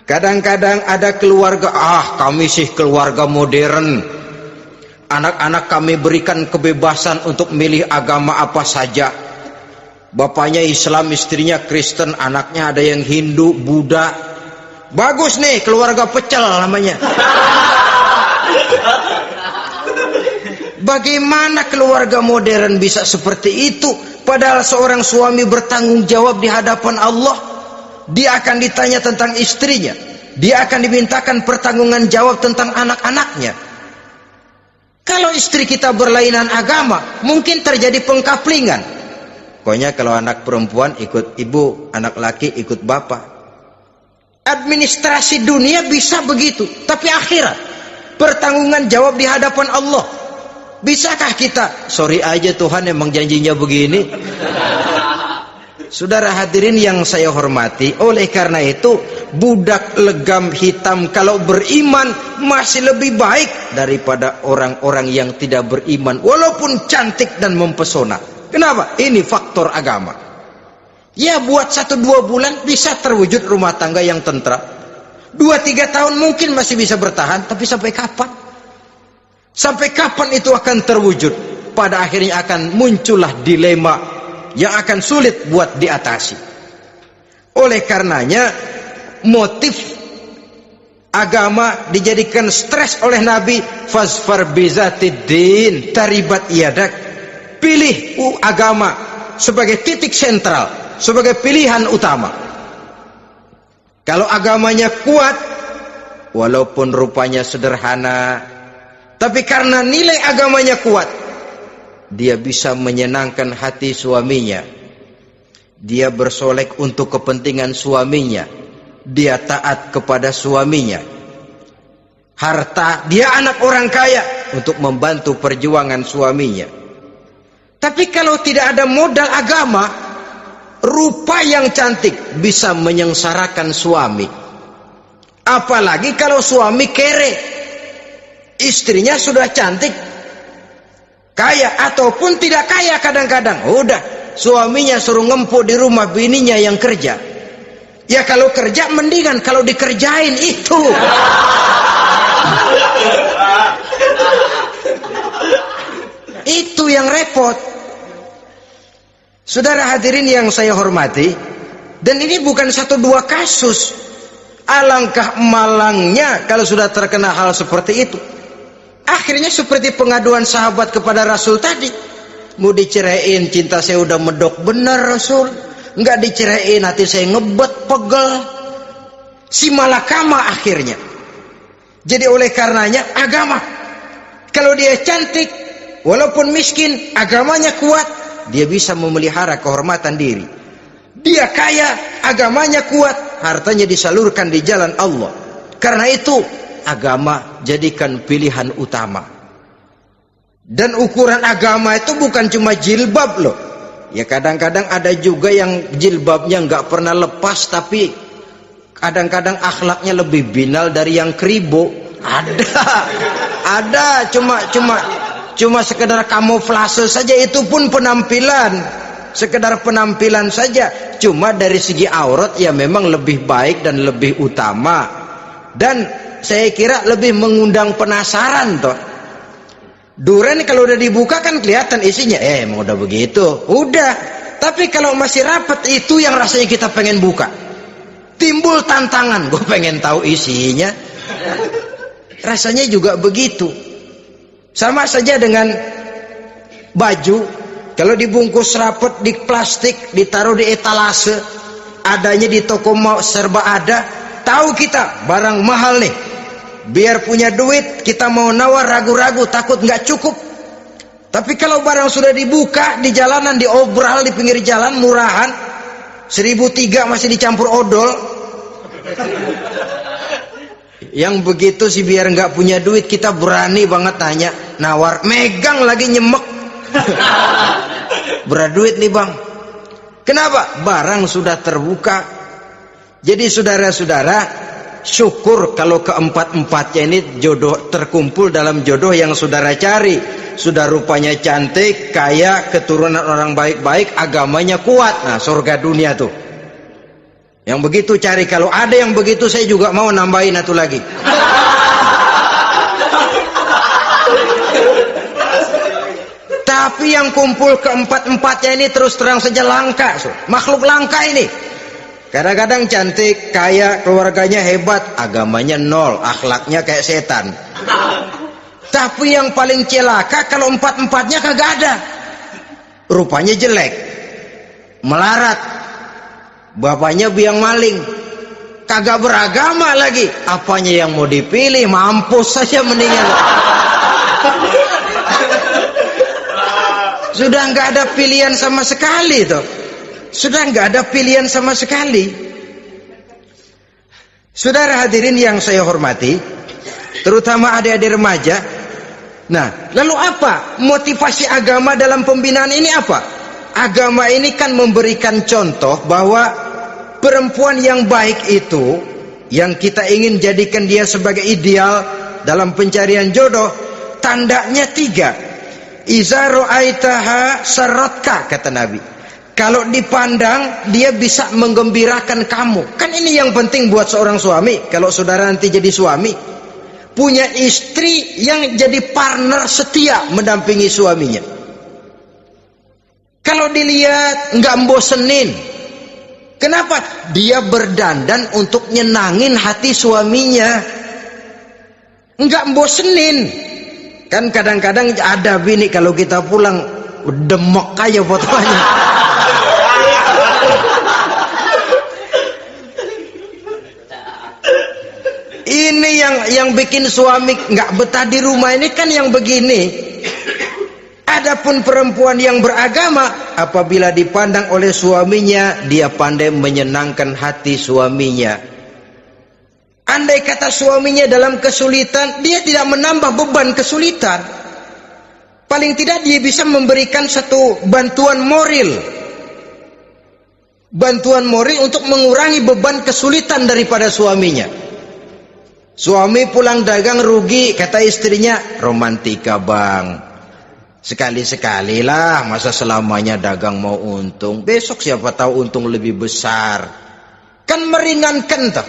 Kadang-kadang ada keluarga, kami sih keluarga modern. Anak-anak kami berikan kebebasan untuk milih agama apa saja. Bapaknya Islam, istrinya Kristen, anaknya ada yang Hindu, Buddha. Bagus nih, keluarga pecel namanya. Bagaimana keluarga modern bisa seperti itu? Padahal seorang suami bertanggung jawab di hadapan Allah. Dia akan ditanya tentang istrinya. Dia akan dimintakan pertanggungan jawab tentang anak-anaknya. Kalau istri kita berlainan agama, mungkin terjadi pengkaplingan. Pokoknya kalau anak perempuan ikut ibu, anak laki ikut bapak. Administrasi dunia bisa begitu, tapi akhirat, pertanggungan jawab di hadapan Allah. Bisakah kita? Sorry aja Tuhan emang janjinya begini. Saudara hadirin yang saya hormati, oleh karena itu budak legam hitam kalau beriman masih lebih baik daripada orang-orang yang tidak beriman walaupun cantik dan mempesona. Kenapa? Ini faktor agama. Ya buat 1-2 bulan bisa terwujud rumah tangga yang tentram. 2-3 tahun mungkin masih bisa bertahan, tapi sampai kapan? Sampai kapan itu akan terwujud? Pada akhirnya akan muncullah dilema yang akan sulit buat diatasi. Oleh karenanya motif agama dijadikan stres oleh Nabi. Fasfar bizatiddin taribat yadak. Pilih agama sebagai titik sentral, sebagai pilihan utama. Kalau agamanya kuat, walaupun rupanya sederhana, tapi karena nilai agamanya kuat, dia bisa menyenangkan hati suaminya. Dia bersolek untuk kepentingan suaminya. Dia taat kepada suaminya. Harta, dia anak orang kaya untuk membantu perjuangan suaminya. Tapi kalau tidak ada modal agama, rupa yang cantik bisa menyengsarakan suami. Apalagi kalau suami kere, istrinya sudah cantik, kaya ataupun tidak kaya kadang-kadang, udah suaminya suruh ngempuk di rumah, bininya yang kerja. Ya kalau kerja mendingan kalau dikerjain itu. Itu yang repot. Saudara hadirin yang saya hormati, dan ini bukan satu dua kasus. Alangkah malangnya kalau sudah terkena hal seperti itu. Akhirnya seperti pengaduan sahabat kepada Rasul tadi. Mau diceraiin, cinta saya udah medok bener Rasul. Enggak diceraiin, hati saya ngebet, pegel. Si malakama akhirnya. Jadi oleh karenanya agama. Kalau dia cantik, walaupun miskin, agamanya kuat, dia bisa memelihara kehormatan diri. Dia kaya, agamanya kuat, hartanya disalurkan di jalan Allah. Karena itu agama jadikan pilihan utama. Dan ukuran agama itu bukan cuma jilbab loh. Ya kadang-kadang ada juga yang jilbabnya nggak pernah lepas, tapi kadang-kadang akhlaknya lebih binal dari yang kribo. Ada cuma sekedar kamuflase saja, itu pun penampilan, sekedar penampilan saja. Cuma dari segi aurat ya memang lebih baik dan lebih utama, dan saya kira lebih mengundang penasaran toh. Duren kalau udah dibuka kan kelihatan isinya, emang udah begitu, udah. Tapi kalau masih rapat, itu yang rasanya kita pengen buka, timbul tantangan, gue pengen tahu isinya. Rasanya juga begitu. Sama saja dengan baju, kalau dibungkus rapat di plastik, ditaruh di etalase, adanya di toko mau serba ada, tahu kita barang mahal nih. Biar punya duit, kita mau nawar ragu-ragu, takut nggak cukup. Tapi kalau barang sudah dibuka di jalanan, diobral di pinggir jalan, murahan, 1.003 masih dicampur odol. Yang begitu sih biar nggak punya duit, kita berani banget tanya, nawar, megang lagi nyemek. Berat duit nih bang. Kenapa? Barang sudah terbuka. Jadi saudara-saudara, syukur kalau keempat-empatnya ini jodoh terkumpul dalam jodoh yang saudara cari. Sudah rupanya cantik, kaya, keturunan orang baik-baik, agamanya kuat. Nah, surga dunia tuh. Yang begitu cari. Kalau ada yang begitu, saya juga mau nambahin satu lagi. Tapi yang kumpul keempat-empatnya ini terus terang saja langka. Makhluk langka ini. Kadang-kadang cantik, kaya, keluarganya hebat, agamanya nol, akhlaknya kayak setan. Tapi yang paling celaka kalau empat-empatnya kagak ada. Rupanya jelek, melarat, bapaknya biang maling, kagak beragama lagi. Apanya yang mau dipilih? Mampus saja mendingan. Sudah nggak ada pilihan sama sekali tuh. Sudah nggak ada pilihan sama sekali. Saudara hadirin yang saya hormati, terutama adik-adik remaja. Nah, lalu apa motivasi agama dalam pembinaan ini apa? Agama ini kan memberikan contoh bahwa perempuan yang baik itu, yang kita ingin jadikan dia sebagai ideal dalam pencarian jodoh, tandanya 3. Iza ra'aitaha saratka, kata Nabi. Kalau dipandang, dia bisa menggembirakan kamu. Kan ini yang penting buat seorang suami. Kalau saudara nanti jadi suami, punya istri yang jadi partner setia mendampingi suaminya. Kalau dilihat nggak bosenin, Kenapa? Dia berdandan untuk nyenangin hati suaminya, nggak bosenin. Kan kadang-kadang ada bini kalau kita pulang demek aja fotonya. Ini yang bikin suami nggak betah di rumah ini kan yang begini. Adapun perempuan yang beragama, apabila dipandang oleh suaminya, dia pandai menyenangkan hati suaminya. Andai kata suaminya dalam kesulitan, dia tidak menambah beban kesulitan. Paling tidak dia bisa memberikan satu bantuan moral. Bantuan moral untuk mengurangi beban kesulitan daripada suaminya. Suami pulang dagang rugi, kata istrinya, romantika bang. Sekali-sekali lah, masa selamanya dagang mau untung. Besok siapa tahu untung lebih besar. Kan meringankan toh.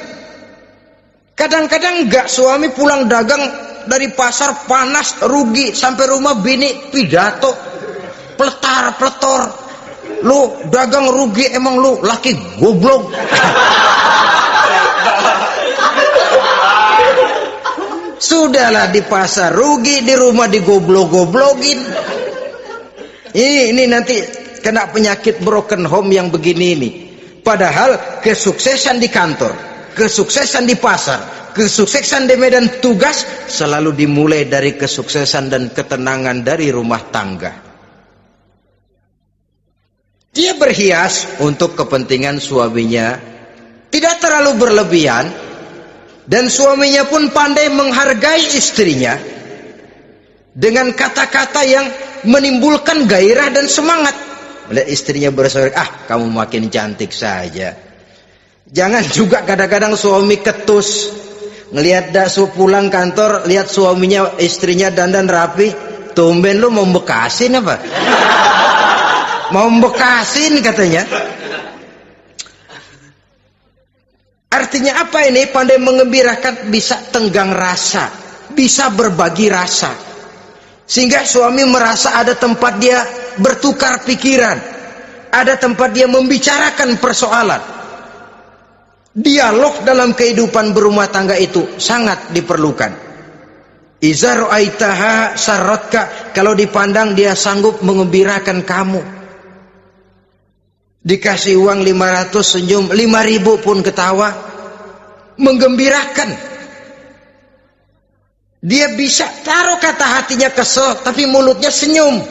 Kadang-kadang enggak, suami pulang dagang dari pasar panas, rugi, sampai rumah bini pidato, pletar-pletor. Lu dagang rugi, emang lu laki goblok. Sudahlah di pasar rugi, di rumah digoblok-goblokin. Ini nanti kena penyakit broken home yang begini ini. Padahal kesuksesan di kantor, kesuksesan di pasar, kesuksesan di medan tugas selalu dimulai dari kesuksesan dan ketenangan dari rumah tangga. Dia berhias untuk kepentingan suaminya, tidak terlalu berlebihan. Dan suaminya pun pandai menghargai istrinya dengan kata-kata yang menimbulkan gairah dan semangat. Melihat istrinya bersorak, kamu makin cantik saja. Jangan juga kadang-kadang suami ketus, ngelihat pulang kantor, lihat suaminya, istrinya dandan rapi, tumben lu mau bekasin apa? Mau bekasin katanya. Artinya apa ini? Pandai mengembirakan, bisa tenggang rasa, bisa berbagi rasa. Sehingga suami merasa ada tempat dia bertukar pikiran, ada tempat dia membicarakan persoalan. Dialog dalam kehidupan berumah tangga itu sangat diperlukan. Iza ra'aitaha sarratka, kalau dipandang dia sanggup mengembirakan kamu. Dikasih uang 500 senyum, 5.000 pun ketawa, menggembirakan. Dia bisa taruh kata hatinya kesel, tapi mulutnya senyum.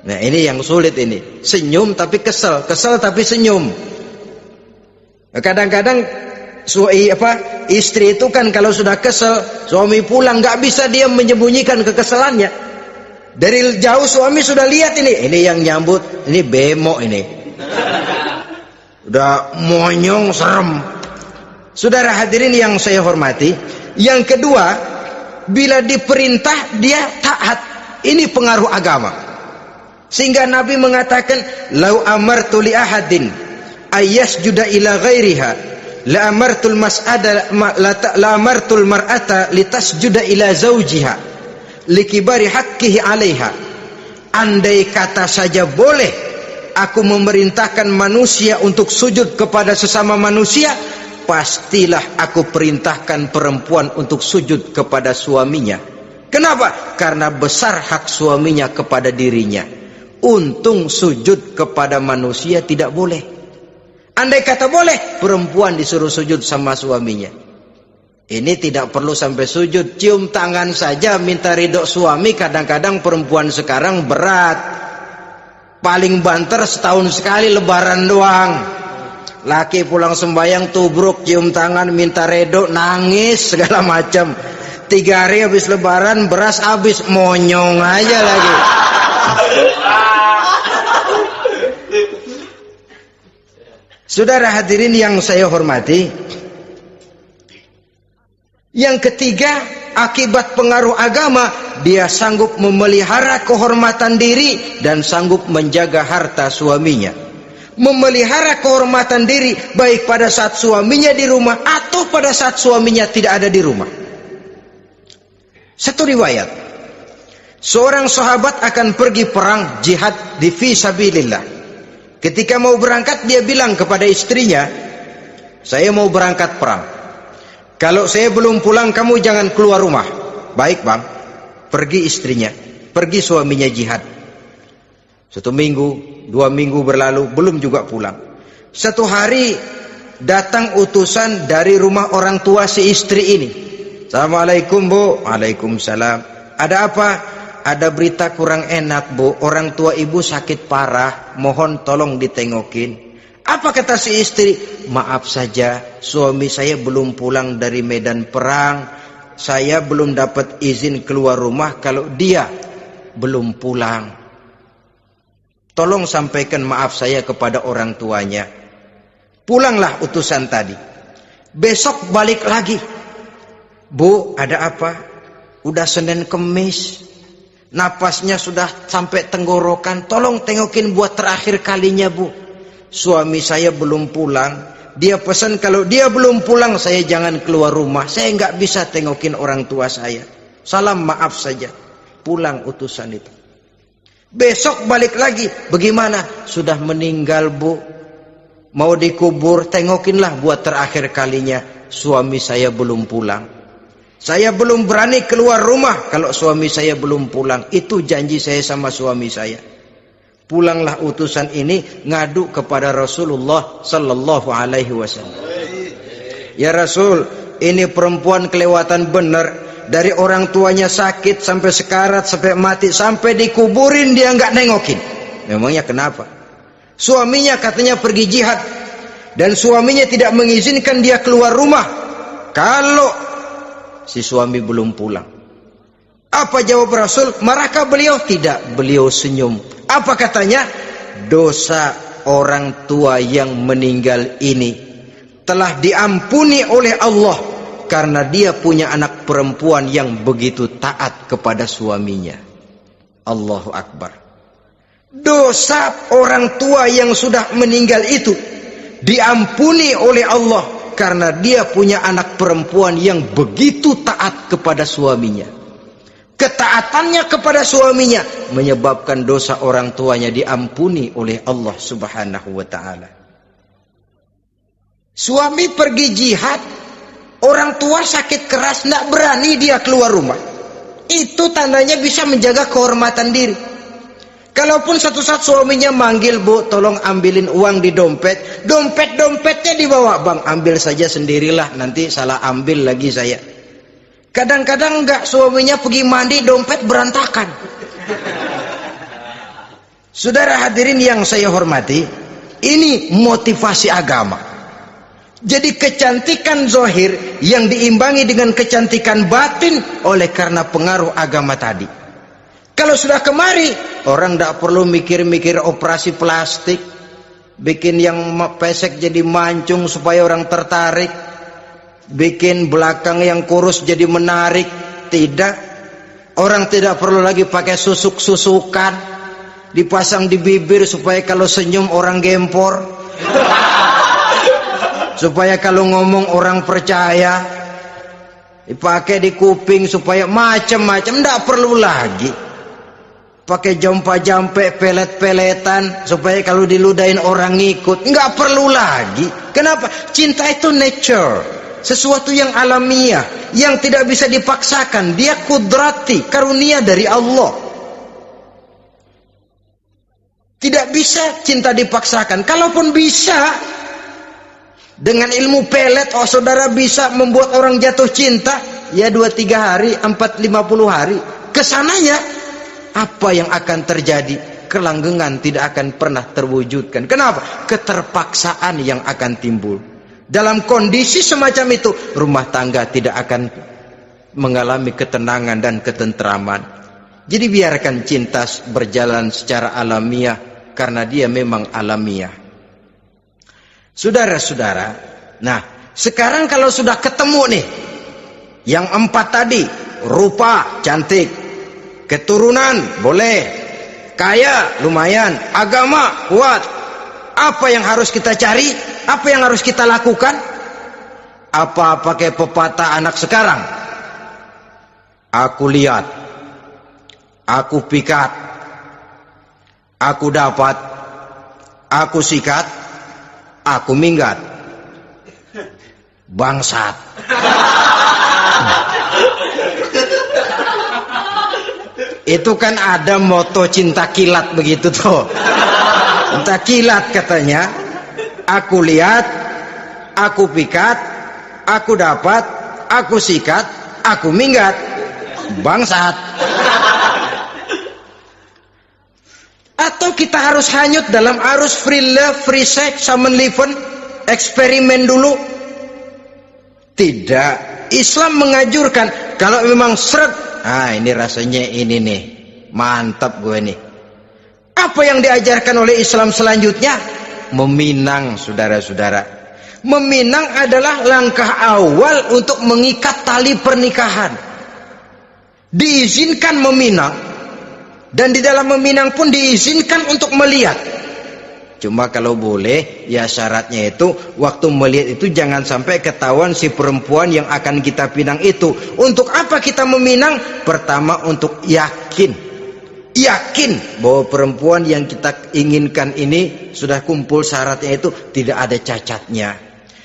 Nah ini yang sulit ini, senyum tapi kesel, kesel tapi senyum. Kadang-kadang istri itu kan kalau sudah kesel, suami pulang nggak bisa dia menyembunyikan kekesalannya. Dari jauh suami sudah lihat ini yang nyambut, ini bemo ini. Udah monyong, serem. Saudara hadirin yang saya hormati, yang kedua, bila diperintah dia taat. Ini pengaruh agama. Sehingga Nabi mengatakan, "Lau amartu li ahadin ayyasjuda ila ghairiha, la amartul mar'ata litasjuda ila zawjiha likibari haqqihi 'alaiha." Andai kata saja boleh aku memerintahkan manusia untuk sujud kepada sesama manusia, pastilah aku perintahkan perempuan untuk sujud kepada suaminya. Kenapa? Karena besar hak suaminya kepada dirinya. Untung sujud kepada manusia tidak boleh. Andai kata boleh, perempuan disuruh sujud sama suaminya. Ini tidak perlu sampai sujud, cium tangan saja minta ridho suami. Kadang-kadang perempuan sekarang berat. Paling banter setahun sekali lebaran doang. Laki pulang sembahyang tubruk, cium tangan minta redo, nangis segala macam. 3 hari habis lebaran beras habis, monyong aja lagi. Saudara hadirin yang saya hormati, yang ketiga, akibat pengaruh agama, dia sanggup memelihara kehormatan diri dan sanggup menjaga harta suaminya. Memelihara kehormatan diri baik pada saat suaminya di rumah atau pada saat suaminya tidak ada di rumah. Satu riwayat, seorang sahabat akan pergi perang jihad di fi sabilillah. Ketika mau berangkat dia bilang kepada istrinya, saya mau berangkat perang. Kalau saya belum pulang kamu jangan keluar rumah. Baik bang. Pergi istrinya, pergi suaminya jihad. 1 minggu, 2 minggu berlalu, belum juga pulang. Satu hari datang utusan dari rumah orang tua si istri ini. Assalamualaikum bu. Waalaikumsalam. Ada apa? Ada berita kurang enak bu. Orang tua ibu sakit parah. Mohon tolong ditengokin. Apa kata si istri? Maaf saja, suami saya belum pulang dari medan perang. Saya belum dapat izin keluar rumah kalau dia belum pulang. Tolong sampaikan maaf saya kepada orang tuanya. Pulanglah utusan tadi. Besok balik lagi. Bu, ada apa? Udah Senin Kemis. Napasnya sudah sampai tenggorokan. Tolong tengokin buat terakhir kalinya bu. Suami saya belum pulang. Dia pesan kalau dia belum pulang saya jangan keluar rumah. Saya nggak bisa tengokin orang tua saya. Salam maaf saja. Pulang utusan itu. Besok balik lagi. Bagaimana? Sudah meninggal bu. Mau dikubur. Tengokinlah buat terakhir kalinya. Suami saya belum pulang. Saya belum berani keluar rumah kalau suami saya belum pulang. Itu janji saya sama suami saya. Pulanglah utusan ini ngadu kepada Rasulullah sallallahu alaihi wasallam. Ya Rasul, ini perempuan kelewatan benar. Dari orang tuanya sakit sampai sekarat, sampai mati, sampai dikuburin dia nggak nengokin. Memangnya kenapa? Suaminya katanya pergi jihad dan suaminya tidak mengizinkan dia keluar rumah kalau si suami belum pulang. Apa jawab Rasul? Marahkah beliau? Tidak, beliau senyum. Apa katanya? Dosa orang tua yang meninggal ini telah diampuni oleh Allah karena dia punya anak perempuan yang begitu taat kepada suaminya. Allahu Akbar. Dosa orang tua yang sudah meninggal itu diampuni oleh Allah karena dia punya anak perempuan yang begitu taat kepada suaminya. Ketaatannya kepada suaminya menyebabkan dosa orang tuanya diampuni oleh Allah Subhanahu wa taala. Suami pergi jihad, orang tua sakit keras, tidak berani dia keluar rumah. Itu tandanya bisa menjaga kehormatan diri. Kalaupun satu saat suaminya manggil, bu tolong ambilin uang di dompet. Dompetnya dibawa, bang ambil saja sendirilah, nanti salah ambil lagi saya. Kadang-kadang enggak, suaminya pergi mandi, dompet berantakan. Saudara hadirin yang saya hormati, ini motivasi agama. Jadi kecantikan zahir yang diimbangi dengan kecantikan batin oleh karena pengaruh agama tadi. Kalau sudah kemari, orang tidak perlu mikir-mikir operasi plastik, bikin yang pesek jadi mancung supaya orang tertarik, bikin belakang yang kurus jadi menarik. Tidak. Orang tidak perlu lagi pakai susuk-susukan, dipasang di bibir supaya kalau senyum orang gempor, supaya kalau ngomong orang percaya, dipakai di kuping supaya macam-macam. Tidak perlu lagi pakai jampa-jampe, pelet-peletan supaya kalau diludahin orang ngikut. Nggak perlu lagi. Kenapa? Cinta itu nature, sesuatu yang alamiah, yang tidak bisa dipaksakan. Dia kudrati, karunia dari Allah. Tidak bisa cinta dipaksakan. Kalaupun bisa, dengan ilmu pelet, oh saudara bisa membuat orang jatuh cinta, ya 2-3 hari, 4-50 hari. Kesananya apa yang akan terjadi? Kelanggengan tidak akan pernah terwujudkan. Kenapa? Keterpaksaan yang akan timbul. Dalam kondisi semacam itu, rumah tangga tidak akan mengalami ketenangan dan ketentraman. Jadi biarkan cinta berjalan secara alamiah, karena dia memang alamiah. Saudara-saudara, nah sekarang kalau sudah ketemu nih yang 4 tadi, rupa cantik, keturunan boleh, kaya lumayan, agama kuat, apa yang harus kita cari? Apa yang harus kita lakukan? Apa pakai pepatah anak sekarang? Aku lihat, aku pikat, aku dapat, aku sikat, aku minggat. Bangsat. Itu kan ada moto cinta kilat begitu tuh. Cinta kilat katanya. Aku lihat, aku pikat, aku dapat, aku sikat, aku minggat. Bangsat. Atau kita harus hanyut dalam arus free love, free sex, summon living, eksperimen dulu? Tidak. Islam mengajurkan kalau memang seret, ini rasanya ini nih, mantap gue nih. Apa yang diajarkan oleh Islam selanjutnya? Meminang, saudara-saudara. Meminang adalah langkah awal untuk mengikat tali pernikahan. Diizinkan meminang, dan di dalam meminang pun diizinkan untuk melihat. Cuma kalau boleh, ya syaratnya itu waktu melihat itu jangan sampai ketahuan si perempuan yang akan kita pinang itu. Untuk apa kita meminang? Pertama, untuk yakin bahwa perempuan yang kita inginkan ini sudah kumpul syaratnya itu, tidak ada cacatnya.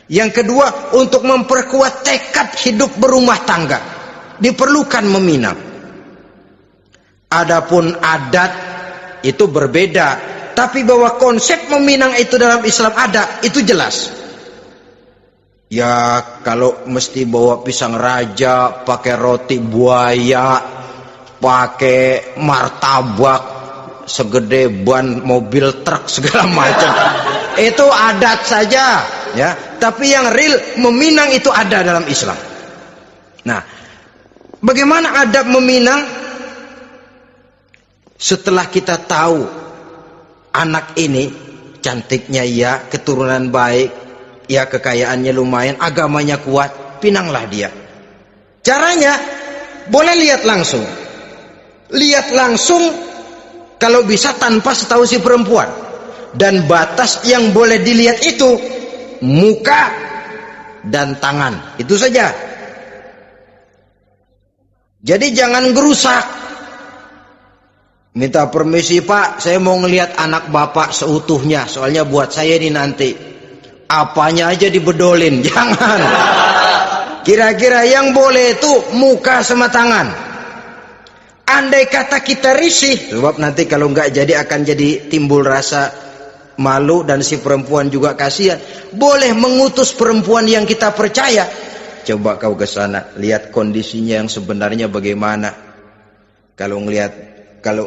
Yang kedua, untuk memperkuat tekad hidup berumah tangga, diperlukan meminang. Adapun adat itu berbeda. Tapi bahwa konsep meminang itu dalam Islam ada, itu jelas. Ya kalau mesti bawa pisang raja, pakai roti buaya, pakai martabak segede ban mobil truk segala macam, itu adat saja ya. Tapi yang real meminang itu ada dalam Islam. Nah, bagaimana adab meminang? Setelah kita tahu anak ini cantiknya ya, keturunan baik ya, kekayaannya lumayan, agamanya kuat, pinanglah dia. Caranya boleh lihat langsung kalau bisa tanpa setahu si perempuan. Dan batas yang boleh dilihat itu muka dan tangan, itu saja. Jadi jangan gerusak. Minta permisi Pak, saya mau ngelihat anak bapak seutuhnya, soalnya buat saya ini nanti. Apanya aja dibedolin, jangan. Kira-kira yang boleh itu muka sama tangan. Andai kata kita risih, sebab nanti kalau nggak jadi akan jadi timbul rasa malu dan si perempuan juga kasihan. Boleh mengutus perempuan yang kita percaya. Coba kau ke sana, lihat kondisinya yang sebenarnya bagaimana. Kalau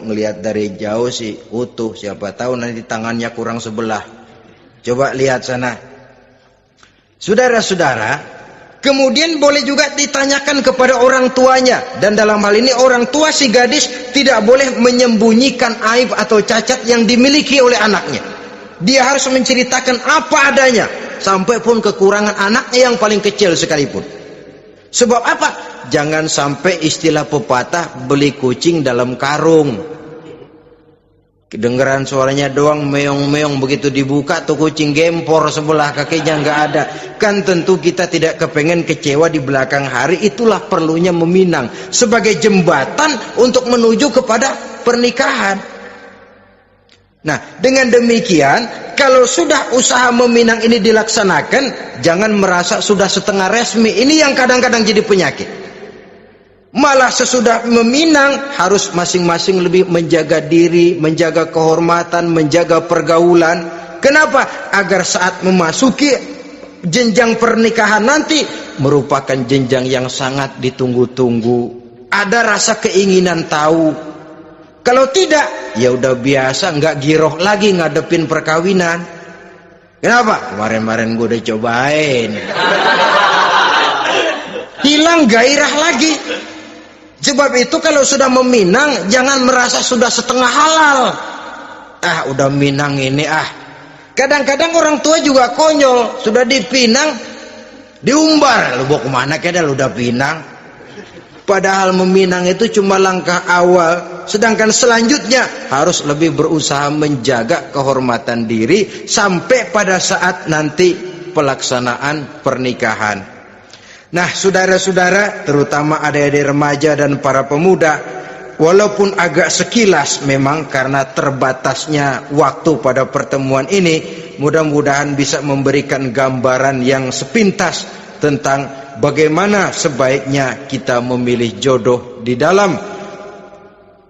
ngelihat dari jauh sih utuh, siapa tahu nanti tangannya kurang sebelah. Coba lihat sana. Saudara-saudara, kemudian boleh juga ditanyakan kepada orang tuanya. Dan dalam hal ini orang tua si gadis tidak boleh menyembunyikan aib atau cacat yang dimiliki oleh anaknya. Dia harus menceritakan apa adanya, sampai pun kekurangan anaknya yang paling kecil sekalipun. Sebab apa? Jangan sampai istilah pepatah beli kucing dalam karung. Kedengeran suaranya doang meong-meong, begitu dibuka tuh kucing gempor sebelah kakinya nggak ada. Kan tentu kita tidak kepengen kecewa di belakang hari. Itulah perlunya meminang sebagai jembatan untuk menuju kepada pernikahan. Nah, dengan demikian kalau sudah usaha meminang ini dilaksanakan, jangan merasa sudah setengah resmi. Ini yang kadang-kadang jadi penyakit. Malah sesudah meminang harus masing-masing lebih menjaga diri, menjaga kehormatan, menjaga pergaulan. Kenapa? Agar saat memasuki jenjang pernikahan nanti merupakan jenjang yang sangat ditunggu-tunggu. Ada rasa keinginan tahu. Kalau tidak, ya udah biasa, nggak giroh lagi ngadepin perkawinan. Kenapa? Kemarin-kemarin gue udah cobain. Hilang gairah lagi. Sebab itu kalau sudah meminang, jangan merasa sudah setengah halal. Udah minang ini Kadang-kadang orang tua juga konyol. Sudah dipinang, diumbar. Lu bawa kemana keda lu udah pinang? Padahal meminang itu cuma langkah awal. Sedangkan selanjutnya harus lebih berusaha menjaga kehormatan diri sampai pada saat nanti pelaksanaan pernikahan. Nah, saudara-saudara, terutama adik-adik remaja dan para pemuda, walaupun agak sekilas memang karena terbatasnya waktu pada pertemuan ini, mudah-mudahan bisa memberikan gambaran yang sepintas tentang bagaimana sebaiknya kita memilih jodoh di dalam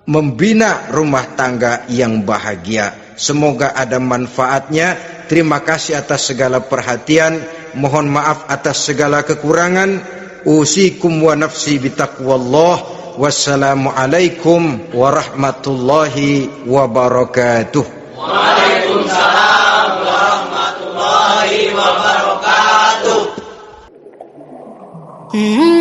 membina rumah tangga yang bahagia. Semoga ada manfaatnya. Terima kasih atas segala perhatian. Mohon maaf atas segala kekurangan. Usikum wa nafsi bitaqwallah. Wassalamualaikum warahmatullahi wabarakatuh. Waalaikumsalam warahmatullahi wabarakatuh. Mm-hmm.